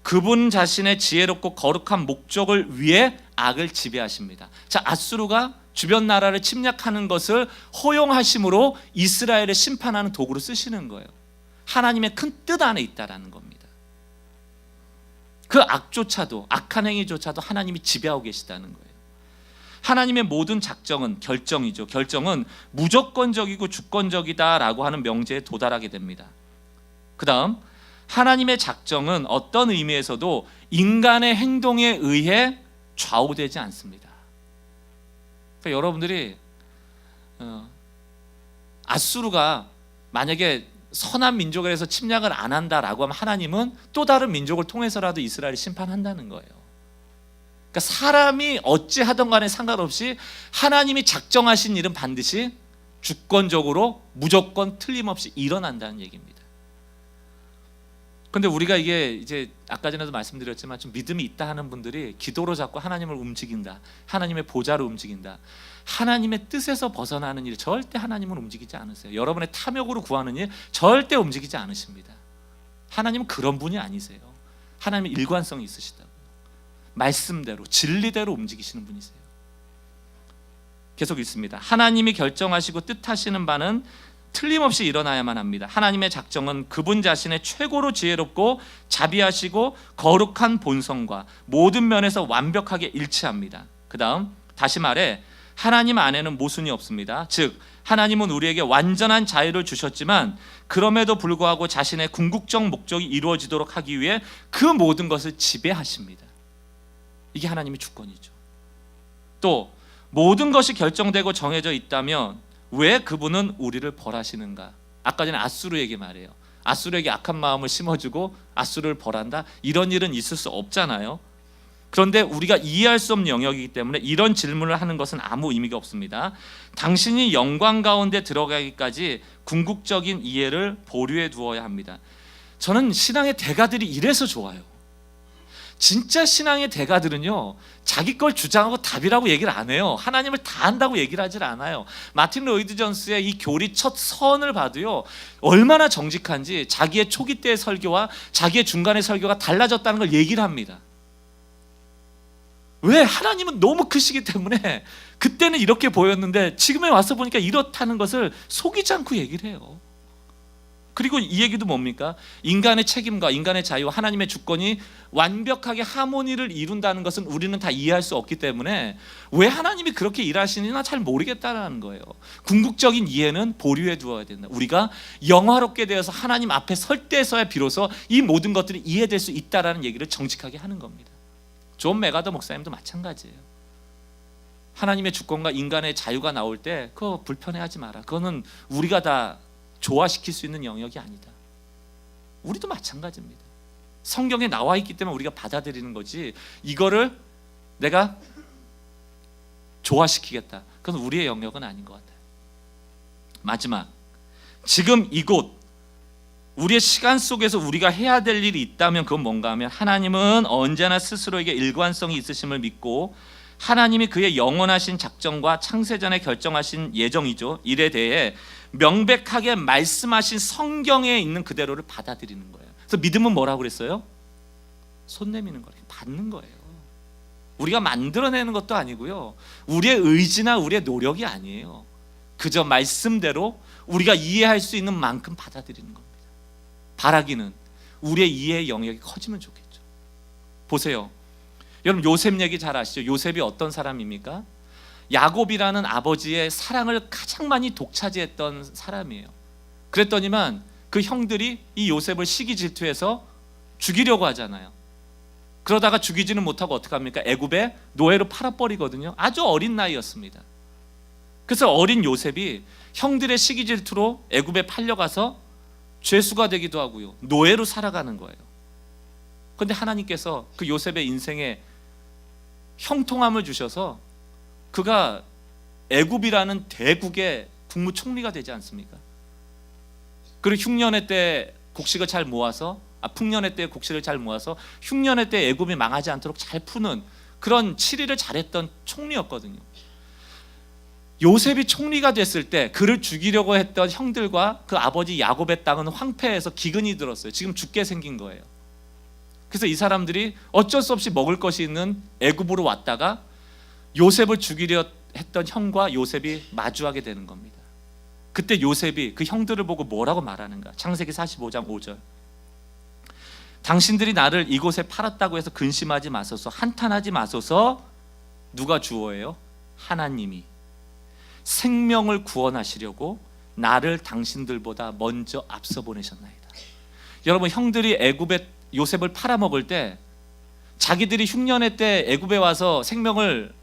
그분 자신의 지혜롭고 거룩한 목적을 위해 악을 지배하십니다. 자, 아수르가 주변 나라를 침략하는 것을 허용하심으로 이스라엘을 심판하는 도구로 쓰시는 거예요. 하나님의 큰 뜻 안에 있다라는 겁니다. 그 악조차도, 악한 행위조차도 하나님이 지배하고 계시다는 거예요. 하나님의 모든 작정은 결정이죠. 결정은 무조건적이고 주권적이다라고 하는 명제에 도달하게 됩니다. 그 다음, 하나님의 작정은 어떤 의미에서도 인간의 행동에 의해 좌우되지 않습니다. 그러니까 여러분들이 아수르가 만약에 선한 민족에 대해서 침략을 안 한다라고 하면 하나님은 또 다른 민족을 통해서라도 이스라엘을 심판한다는 거예요. 그러니까 사람이 어찌하던 간에 상관없이 하나님이 작정하신 일은 반드시 주권적으로 무조건 틀림없이 일어난다는 얘기입니다. 그런데 우리가 이게 이제 아까 전에도 말씀드렸지만 좀 믿음이 있다 하는 분들이 기도로 자꾸 하나님을 움직인다, 하나님의 보좌로 움직인다, 하나님의 뜻에서 벗어나는 일 절대 하나님은 움직이지 않으세요. 여러분의 탐욕으로 구하는 일 절대 움직이지 않으십니다. 하나님은 그런 분이 아니세요. 하나님은 일관성이 있으시다고, 말씀대로 진리대로 움직이시는 분이세요. 계속 있습니다. 하나님이 결정하시고 뜻하시는 바는 틀림없이 일어나야만 합니다. 하나님의 작정은 그분 자신의 최고로 지혜롭고 자비하시고 거룩한 본성과 모든 면에서 완벽하게 일치합니다. 그 다음 다시 말해 하나님 안에는 모순이 없습니다. 즉 하나님은 우리에게 완전한 자유를 주셨지만 그럼에도 불구하고 자신의 궁극적 목적이 이루어지도록 하기 위해 그 모든 것을 지배하십니다. 이게 하나님의 주권이죠. 또 모든 것이 결정되고 정해져 있다면 왜 그분은 우리를 벌하시는가? 아까 전에 아수르에게 말해요. 아수르에게 악한 마음을 심어주고 아수르를 벌한다? 이런 일은 있을 수 없잖아요. 그런데 우리가 이해할 수 없는 영역이기 때문에 이런 질문을 하는 것은 아무 의미가 없습니다. 당신이 영광 가운데 들어가기까지 궁극적인 이해를 보류해 두어야 합니다. 저는 신앙의 대가들이 이래서 좋아요. 진짜 신앙의 대가들은요, 자기 걸 주장하고 답이라고 얘기를 안 해요. 하나님을 다 안다고 얘기를 하질 않아요. 마틴 로이드 존스의 이 교리 첫 서언을 봐도요, 얼마나 정직한지 자기의 초기 때의 설교와 자기의 중간의 설교가 달라졌다는 걸 얘기를 합니다. 왜? 하나님은 너무 크시기 때문에 그때는 이렇게 보였는데 지금에 와서 보니까 이렇다는 것을 속이지 않고 얘기를 해요. 그리고 이 얘기도 뭡니까? 인간의 책임과 인간의 자유와 하나님의 주권이 완벽하게 하모니를 이룬다는 것은 우리는 다 이해할 수 없기 때문에 왜 하나님이 그렇게 일하시는지 잘 모르겠다는 거예요. 궁극적인 이해는 보류해 두어야 된다. 우리가 영화롭게 되어서 하나님 앞에 설 때에서야 비로소 이 모든 것들이 이해될 수 있다는 얘기를 정직하게 하는 겁니다. 존 메가더 목사님도 마찬가지예요. 하나님의 주권과 인간의 자유가 나올 때 그거 불편해하지 마라. 그거는 우리가 다 조화시킬 수 있는 영역이 아니다. 우리도 마찬가지입니다. 성경에 나와 있기 때문에 우리가 받아들이는 거지 이거를 내가 조화시키겠다, 그건 우리의 영역은 아닌 것 같아요. 마지막, 지금 이곳 우리의 시간 속에서 우리가 해야 될 일이 있다면 그건 뭔가 하면 하나님은 언제나 스스로에게 일관성이 있으심을 믿고 하나님이 그의 영원하신 작정과 창세전에 결정하신 예정이죠, 일에 대해 명백하게 말씀하신 성경에 있는 그대로를 받아들이는 거예요. 그래서 믿음은 뭐라고 그랬어요? 손 내미는 거예요. 받는 거예요. 우리가 만들어내는 것도 아니고요, 우리의 의지나 우리의 노력이 아니에요. 그저 말씀대로 우리가 이해할 수 있는 만큼 받아들이는 겁니다. 바라기는 우리의 이해의 영역이 커지면 좋겠죠. 보세요, 여러분 요셉 얘기 잘 아시죠? 요셉이 어떤 사람입니까? 야곱이라는 아버지의 사랑을 가장 많이 독차지했던 사람이에요. 그랬더니만 그 형들이 이 요셉을 시기 질투해서 죽이려고 하잖아요. 그러다가 죽이지는 못하고 어떻게 합니까? 애굽에 노예로 팔아버리거든요. 아주 어린 나이였습니다. 그래서 어린 요셉이 형들의 시기 질투로 애굽에 팔려가서 죄수가 되기도 하고요, 노예로 살아가는 거예요. 그런데 하나님께서 그 요셉의 인생에 형통함을 주셔서 그가 애굽이라는 대국의 국무총리가 되지 않습니까? 그리고 흉년의 때 곡식을 잘 모아서 풍년의 때 곡식을 잘 모아서 흉년의 때 애굽이 망하지 않도록 잘 푸는 그런 치리를 잘했던 총리였거든요. 요셉이 총리가 됐을 때 그를 죽이려고 했던 형들과 그 아버지 야곱의 땅은 황폐해서 기근이 들었어요. 지금 죽게 생긴 거예요. 그래서 이 사람들이 어쩔 수 없이 먹을 것이 있는 애굽으로 왔다가 요셉을 죽이려 했던 형과 요셉이 마주하게 되는 겁니다. 그때 요셉이 그 형들을 보고 뭐라고 말하는가? 창세기 45장 5절. 당신들이 나를 이곳에 팔았다고 해서 근심하지 마소서, 한탄하지 마소서. 누가 주어예요? 하나님이 생명을 구원하시려고 나를 당신들보다 먼저 앞서 보내셨나이다. 여러분, 형들이 애굽에 요셉을 팔아먹을 때 자기들이 흉년의 때 애굽에 와서 생명을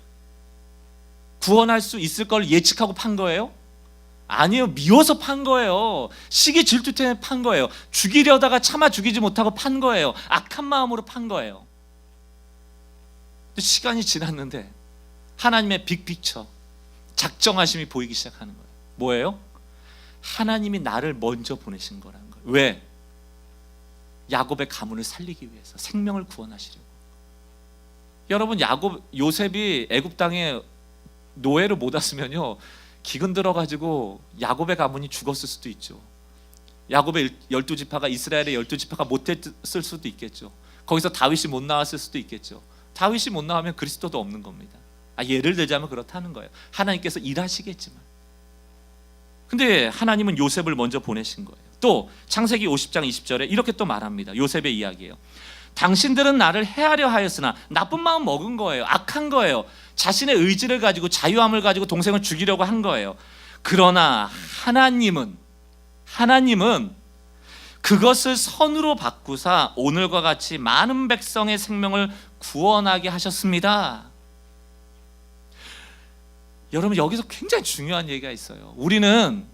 구원할 수 있을 걸 예측하고 판 거예요? 아니요, 미워서 판 거예요. 시기 질투 때문에 판 거예요. 죽이려다가 차마 죽이지 못하고 판 거예요. 악한 마음으로 판 거예요. 근데 시간이 지났는데 하나님의 빅픽처, 작정하심이 보이기 시작하는 거예요. 뭐예요? 하나님이 나를 먼저 보내신 거라는 거예요. 왜? 야곱의 가문을 살리기 위해서, 생명을 구원하시려고. 여러분, 요셉이 애굽 땅에 노예를 못 왔으면요, 기근 들어가지고 야곱의 가문이 죽었을 수도 있죠. 야곱의 12지파가 이스라엘의 12지파가 못했을 수도 있겠죠. 거기서 다윗이 못 나왔을 수도 있겠죠. 다윗이 못 나오면 그리스도도 없는 겁니다. 예를 들자면 그렇다는 거예요. 하나님께서 일하시겠지만 근데 하나님은 요셉을 먼저 보내신 거예요. 또 창세기 50장 20절에 이렇게 또 말합니다. 요셉의 이야기예요. 당신들은 나를 해하려 하였으나 나쁜 마음 먹은 거예요. 악한 거예요. 자신의 의지를 가지고 자유함을 가지고 동생을 죽이려고 한 거예요. 그러나 하나님은 그것을 선으로 바꾸사 오늘과 같이 많은 백성의 생명을 구원하게 하셨습니다. 여러분, 여기서 굉장히 중요한 얘기가 있어요. 우리는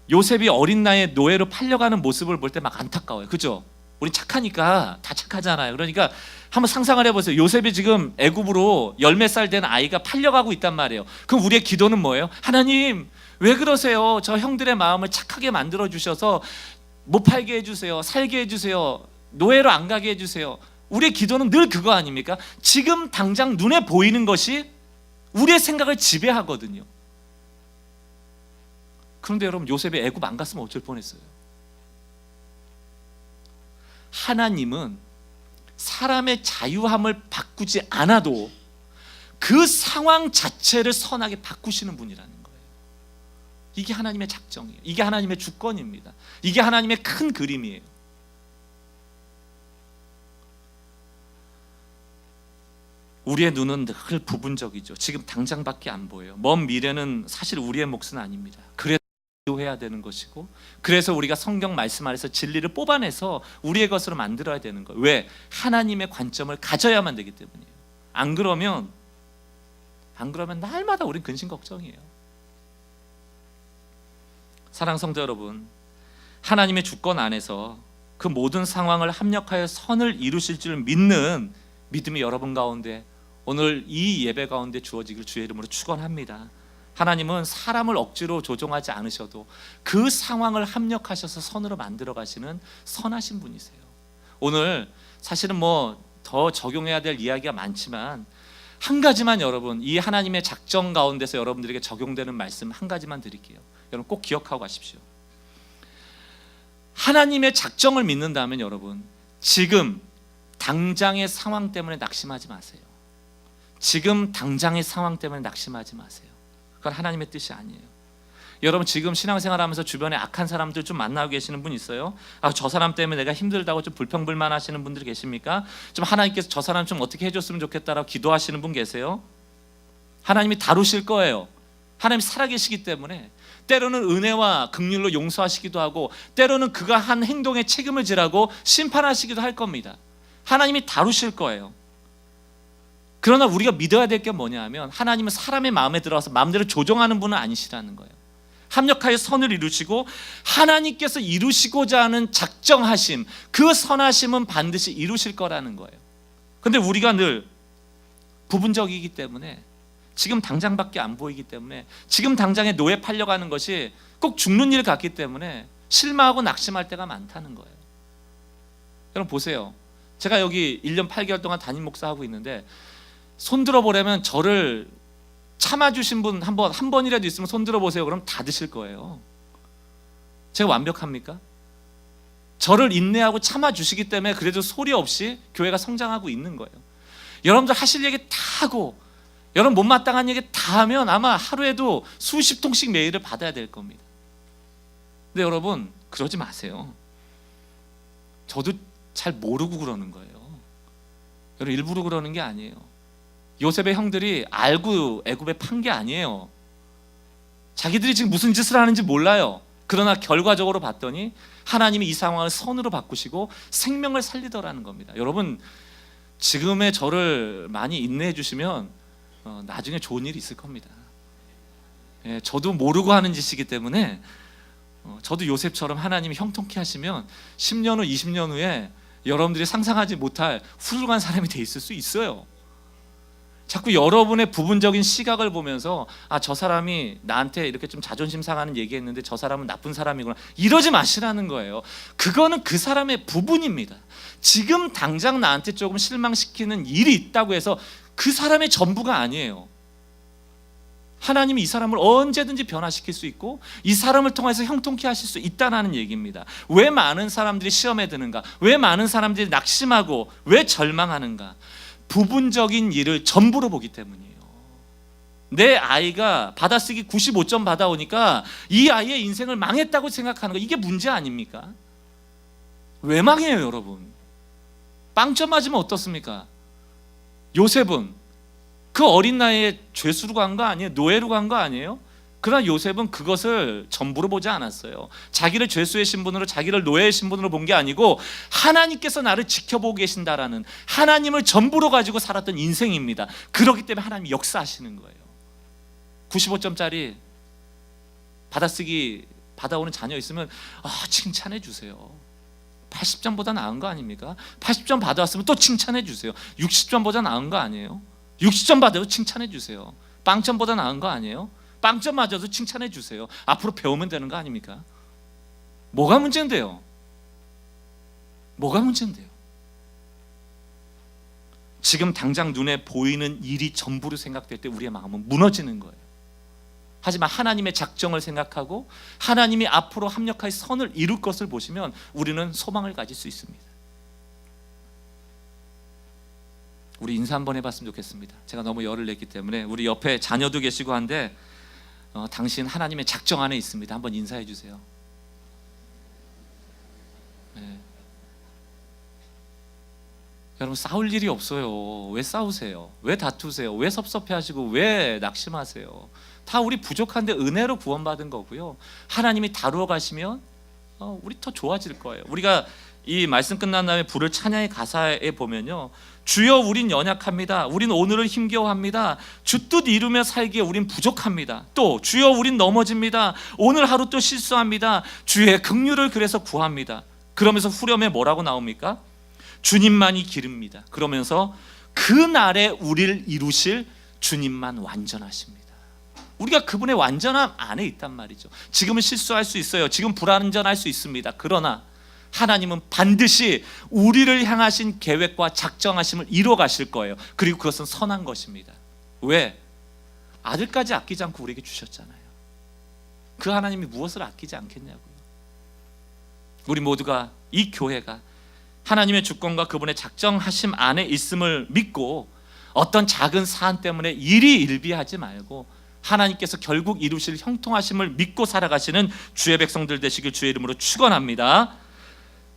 요셉이 어린 나이에 노예로 팔려가는 모습을 볼 때 막 안타까워요. 그죠? 우리 착하니까 다 착하잖아요. 그러니까 한번 상상을 해보세요. 요셉이 지금 애굽으로 10몇 살 된 아이가 팔려가고 있단 말이에요. 그럼 우리의 기도는 뭐예요? 하나님, 왜 그러세요? 저 형들의 마음을 착하게 만들어 주셔서 못 팔게 해주세요. 살게 해주세요. 노예로 안 가게 해주세요. 우리의 기도는 늘 그거 아닙니까? 지금 당장 눈에 보이는 것이 우리의 생각을 지배하거든요. 그런데 여러분, 요셉이 애굽 안 갔으면 어쩔 뻔했어요. 하나님은 사람의 자유함을 바꾸지 않아도 그 상황 자체를 선하게 바꾸시는 분이라는 거예요. 이게 하나님의 작정이에요. 이게 하나님의 주권입니다. 이게 하나님의 큰 그림이에요. 우리의 눈은 늘 부분적이죠. 지금 당장밖에 안 보여요. 먼 미래는 사실 우리의 몫은 아닙니다. 그래서 해야 되는 것이고, 그래서 우리가 성경 말씀 안에서 진리를 뽑아내서 우리의 것으로 만들어야 되는 거예요. 왜? 하나님의 관점을 가져야만 되기 때문이에요. 안 그러면 날마다 우린 근심 걱정이에요. 사랑 성도 여러분, 하나님의 주권 안에서 그 모든 상황을 합력하여 선을 이루실 줄 믿는 믿음이 여러분 가운데 오늘 이 예배 가운데 주어지길 주의 이름으로 축원합니다. 하나님은 사람을 억지로 조종하지 않으셔도 그 상황을 합력하셔서 선으로 만들어 가시는 선하신 분이세요. 오늘 사실은 더 적용해야 될 이야기가 많지만 한 가지만, 여러분, 이 하나님의 작정 가운데서 여러분들에게 적용되는 말씀 한 가지만 드릴게요. 여러분 꼭 기억하고 가십시오. 하나님의 작정을 믿는다면 여러분, 지금 당장의 상황 때문에 낙심하지 마세요. 지금 당장의 상황 때문에 낙심하지 마세요. 그건 하나님의 뜻이 아니에요. 여러분, 지금 신앙생활하면서 주변에 악한 사람들 좀 만나고 계시는 분 있어요? 저 사람 때문에 내가 힘들다고 좀 불평불만 하시는 분들 계십니까? 좀 하나님께서 저 사람 좀 어떻게 해줬으면 좋겠다라고 기도하시는 분 계세요? 하나님이 다루실 거예요. 하나님이 살아계시기 때문에 때로는 은혜와 긍휼로 용서하시기도 하고, 때로는 그가 한 행동에 책임을 지라고 심판하시기도 할 겁니다. 하나님이 다루실 거예요. 그러나 우리가 믿어야 될 게 뭐냐면, 하나님은 사람의 마음에 들어가서 마음대로 조종하는 분은 아니시라는 거예요. 합력하여 선을 이루시고 하나님께서 이루시고자 하는 작정하심, 그 선하심은 반드시 이루실 거라는 거예요. 근데 우리가 늘 부분적이기 때문에, 지금 당장밖에 안 보이기 때문에, 지금 당장에 노예 팔려가는 것이 꼭 죽는 일 같기 때문에 실망하고 낙심할 때가 많다는 거예요. 여러분 보세요. 제가 여기 1년 8개월 동안 담임 목사하고 있는데, 손들어 보려면 저를 참아주신 분 한 번이라도 있으면 손들어 보세요. 그럼 다 드실 거예요. 제가 완벽합니까? 저를 인내하고 참아주시기 때문에 그래도 소리 없이 교회가 성장하고 있는 거예요. 여러분들 하실 얘기 다 하고, 여러분 못마땅한 얘기 다 하면 아마 하루에도 수십 통씩 메일을 받아야 될 겁니다. 근데 여러분 그러지 마세요. 저도 잘 모르고 그러는 거예요. 여러분 일부러 그러는 게 아니에요. 요셉의 형들이 알고 애굽에 판 게 아니에요. 자기들이 지금 무슨 짓을 하는지 몰라요. 그러나 결과적으로 봤더니 하나님이 이 상황을 선으로 바꾸시고 생명을 살리더라는 겁니다. 여러분 지금의 저를 많이 인내해 주시면 나중에 좋은 일이 있을 겁니다. 저도 모르고 하는 짓이기 때문에 저도 요셉처럼 하나님이 형통케 하시면 10년 후 20년 후에 여러분들이 상상하지 못할 훌륭한 사람이 돼 있을 수 있어요. 자꾸 여러분의 부분적인 시각을 보면서 저 사람이 나한테 이렇게 좀 자존심 상하는 얘기했는데 저 사람은 나쁜 사람이구나, 이러지 마시라는 거예요. 그거는 그 사람의 부분입니다. 지금 당장 나한테 조금 실망시키는 일이 있다고 해서 그 사람의 전부가 아니에요. 하나님이 이 사람을 언제든지 변화시킬 수 있고 이 사람을 통해서 형통케 하실 수 있다는 얘기입니다. 왜 많은 사람들이 시험에 드는가? 왜 많은 사람들이 낙심하고, 왜 절망하는가? 부분적인 일을 전부로 보기 때문이에요. 내 아이가 받아쓰기 95점 받아오니까 이 아이의 인생을 망했다고 생각하는 거, 이게 문제 아닙니까? 왜 망해요 여러분? 빵점 맞으면 어떻습니까? 요셉은 그 어린 나이에 죄수로 간 거 아니에요? 노예로 간 거 아니에요? 그러나 요셉은 그것을 전부로 보지 않았어요. 자기를 죄수의 신분으로, 자기를 노예의 신분으로 본 게 아니고 하나님께서 나를 지켜보고 계신다라는 하나님을 전부로 가지고 살았던 인생입니다. 그렇기 때문에 하나님이 역사하시는 거예요. 95점짜리 받아쓰기 받아오는 자녀 있으면 칭찬해 주세요. 80점보다 나은 거 아닙니까? 80점 받아왔으면 또 칭찬해 주세요. 60점보다 나은 거 아니에요? 60점 받아도 칭찬해 주세요. 빵점보다 나은 거 아니에요? 빵점 맞아도 칭찬해 주세요. 앞으로 배우면 되는 거 아닙니까? 뭐가 문제인데요? 뭐가 문제인데요? 지금 당장 눈에 보이는 일이 전부로 생각될 때 우리의 마음은 무너지는 거예요. 하지만 하나님의 작정을 생각하고 하나님이 앞으로 합력하여 선을 이룰 것을 보시면 우리는 소망을 가질 수 있습니다. 우리 인사 한번 해봤으면 좋겠습니다. 제가 너무 열을 냈기 때문에. 우리 옆에 자녀도 계시고 한데 당신 하나님의 작정 안에 있습니다. 한번 인사해 주세요. 네. 여러분, 싸울 일이 없어요. 왜 싸우세요? 왜 다투세요? 왜 섭섭해하시고 왜 낙심하세요? 다 우리 부족한데 은혜로 구원받은 거고요. 하나님이 다루어 가시면 우리 더 좋아질 거예요. 우리가 이 말씀 끝난 다음에 부를 찬양의 가사에 보면요, 주여 우린 연약합니다. 우린 오늘을 힘겨워합니다. 주 뜻 이루며 살기에 우린 부족합니다. 또 주여 우린 넘어집니다. 오늘 하루 또 실수합니다. 주의 긍휼을 그래서 구합니다. 그러면서 후렴에 뭐라고 나옵니까? 주님만이 기릅니다. 그러면서 그 날에 우리를 이루실 주님만 완전하십니다. 우리가 그분의 완전함 안에 있단 말이죠. 지금은 실수할 수 있어요. 지금 불완전할 수 있습니다. 그러나 하나님은 반드시 우리를 향하신 계획과 작정하심을 이루어 가실 거예요. 그리고 그것은 선한 것입니다. 왜? 아들까지 아끼지 않고 우리에게 주셨잖아요. 그 하나님이 무엇을 아끼지 않겠냐고요. 우리 모두가, 이 교회가 하나님의 주권과 그분의 작정하심 안에 있음을 믿고 어떤 작은 사안 때문에 일희일비하지 말고 하나님께서 결국 이루실 형통하심을 믿고 살아가시는 주의 백성들 되시길 주의 이름으로 축원합니다.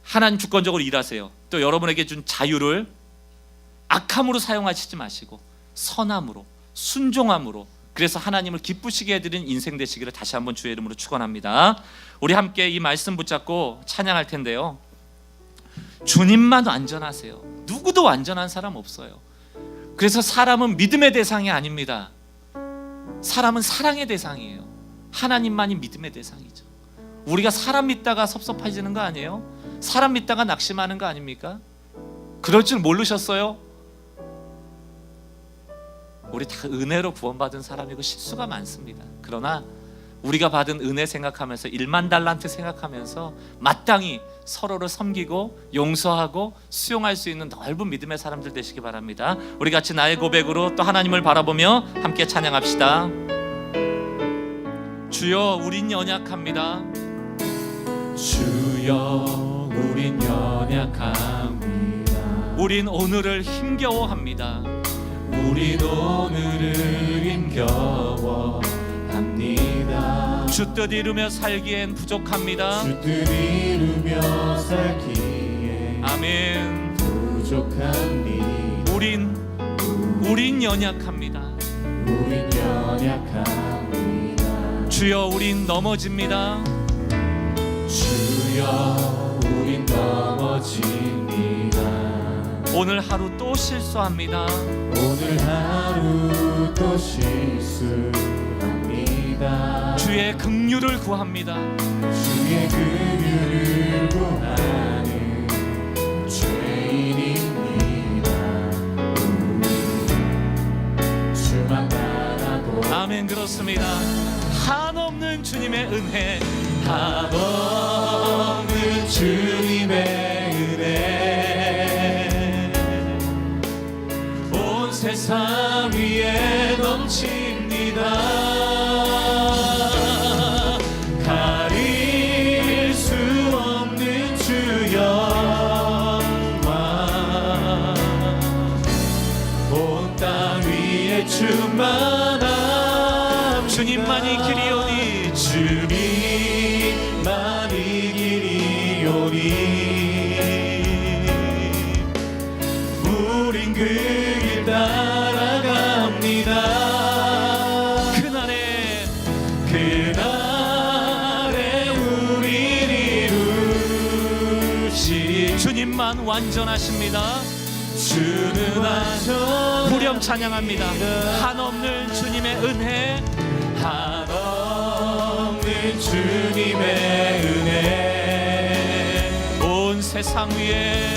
하나님 주권적으로 일하세요. 또 여러분에게 준 자유를 악함으로 사용하시지 마시고 선함으로, 순종함으로, 그래서 하나님을 기쁘시게 해드리는 인생 되시기를 다시 한번 주의 이름으로 축원합니다. 우리 함께 이 말씀 붙잡고 찬양할 텐데요, 주님만 완전하세요. 누구도 완전한 사람 없어요. 그래서 사람은 믿음의 대상이 아닙니다. 사람은 사랑의 대상이에요. 하나님만이 믿음의 대상이죠. 우리가 사람 믿다가 섭섭해지는 거 아니에요? 사람 믿다가 낙심하는 거 아닙니까? 그럴 줄 모르셨어요? 우리 다 은혜로 구원받은 사람이고 실수가 많습니다. 그러나 우리가 받은 은혜 생각하면서 1만 달란트 생각하면서 마땅히 서로를 섬기고 용서하고 수용할 수 있는 넓은 믿음의 사람들 되시기 바랍니다. 우리 같이 나의 고백으로 또 하나님을 바라보며 함께 찬양합시다. 주여 우린 연약합니다. 주여 우린 연약합니다. 우린 오늘을 힘겨워합니다. 우린 오늘을 힘겨워합니다. 주 뜻 이루며 살기엔 부족합니다. 주 뜻 이루며 살기엔 아멘 부족합니다. 우린 연약합니다. 우린 연약합니다. 주여 우린 넘어집니다. 주여 우린 넘어집니다. 오늘 하루 또 실수합니다. 오늘 하루 또 실수합니다. 주의 긍휼을 구합니다. 주의 긍휼을 구하는 죄인입니다. 주만 바라고 아멘. 그렇습니다. 한없는 주님의 은혜, 한없는 주님의 은혜 온 세상 위에 넘칩니다. 가릴 수 없는 주 영광 온 땅 위에 충만한 주님만이 길이오니 주님만이 길이오니 우린 그 길 따라갑니다. 그날에 우리를 이루시리. 주님만 완전하십니다. 주는 완전 후렴 찬양합니다. 한없는 주님의 은혜, 한없는 주님의 은혜 온 세상 위에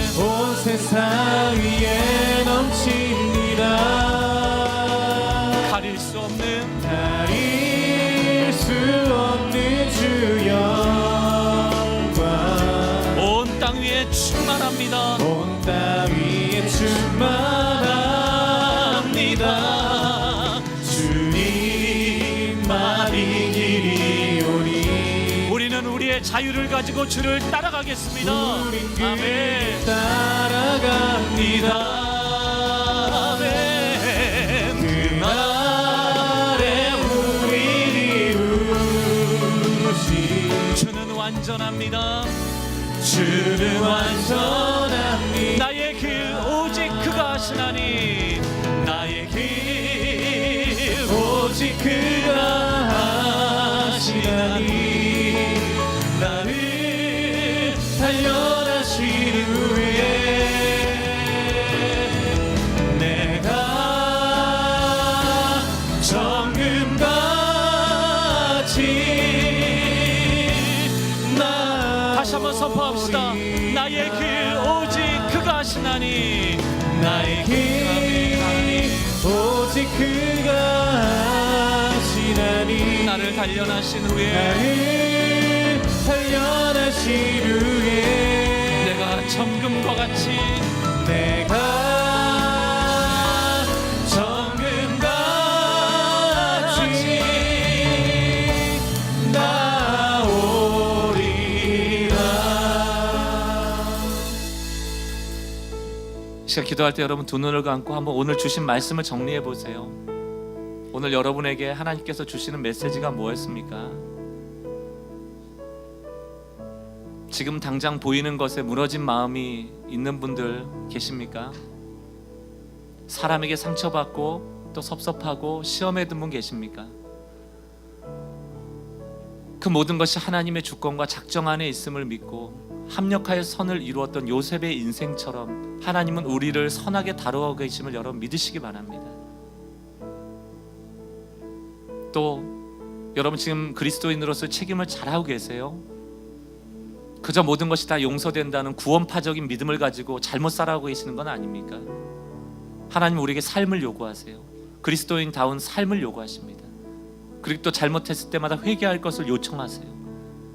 넘칩니다. 가릴 수 없는 주 영광 온 땅 위에 충만합니다. 온 땅 위에 충만합니다. 주님만이 길이오니 우리는 우리의 자유를 가지고 주를 따라가겠습니다. 우린 그 아멘. 따라갑니다. 아멘. 그날에 우리를 이루시. 주는 완전합니다. 주는 완전합니다. 나의 길 오직 그가 하시나니, 나의 길 오직 그가 하시나니 나를 단련하신 후에 내가 정금같이 다시 한번 선포합시다. 나의 길 오직 그가 하시나니, 나의 길 오직 그가 하시나니 나를 단련하신 후에 나를 단련하신 후에 내가 정금과 같이 내가 정금같이 나오리라. 시간 기도할 때 여러분 두 눈을 감고 한번 오늘 주신 말씀을 정리해 보세요. 오늘 여러분에게 하나님께서 주시는 메시지가 뭐였습니까? 지금 당장 보이는 것에 무너진 마음이 있는 분들 계십니까? 사람에게 상처받고 또 섭섭하고 시험에 든 분 계십니까? 그 모든 것이 하나님의 주권과 작정 안에 있음을 믿고 합력하여 선을 이루었던 요셉의 인생처럼 하나님은 우리를 선하게 다루어 계심을 여러분 믿으시기 바랍니다. 또 여러분 지금 그리스도인으로서 책임을 잘하고 계세요? 그저 모든 것이 다 용서된다는 구원파적인 믿음을 가지고 잘못 살아가고 계시는 건 아닙니까? 하나님 우리에게 삶을 요구하세요. 그리스도인다운 삶을 요구하십니다. 그리고 또 잘못했을 때마다 회개할 것을 요청하세요.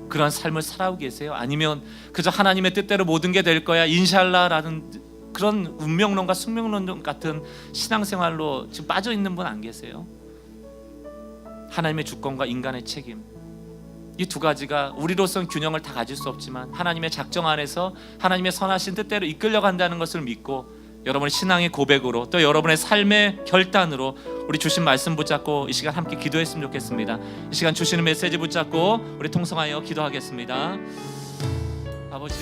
그러한 삶을 살아오고 계세요? 아니면 그저 하나님의 뜻대로 모든 게 될 거야 인샬라라는 그런 운명론과 숙명론 같은 신앙생활로 지금 빠져 있는 분 안 계세요? 하나님의 주권과 인간의 책임, 이 두 가지가 우리로서는 균형을 다 가질 수 없지만 하나님의 작정 안에서 하나님의 선하신 뜻대로 이끌려간다는 것을 믿고 여러분의 신앙의 고백으로 또 여러분의 삶의 결단으로 우리 주신 말씀 붙잡고 이 시간 함께 기도했으면 좋겠습니다. 이 시간 주시는 메시지 붙잡고 우리 통성하여 기도하겠습니다. 아버지,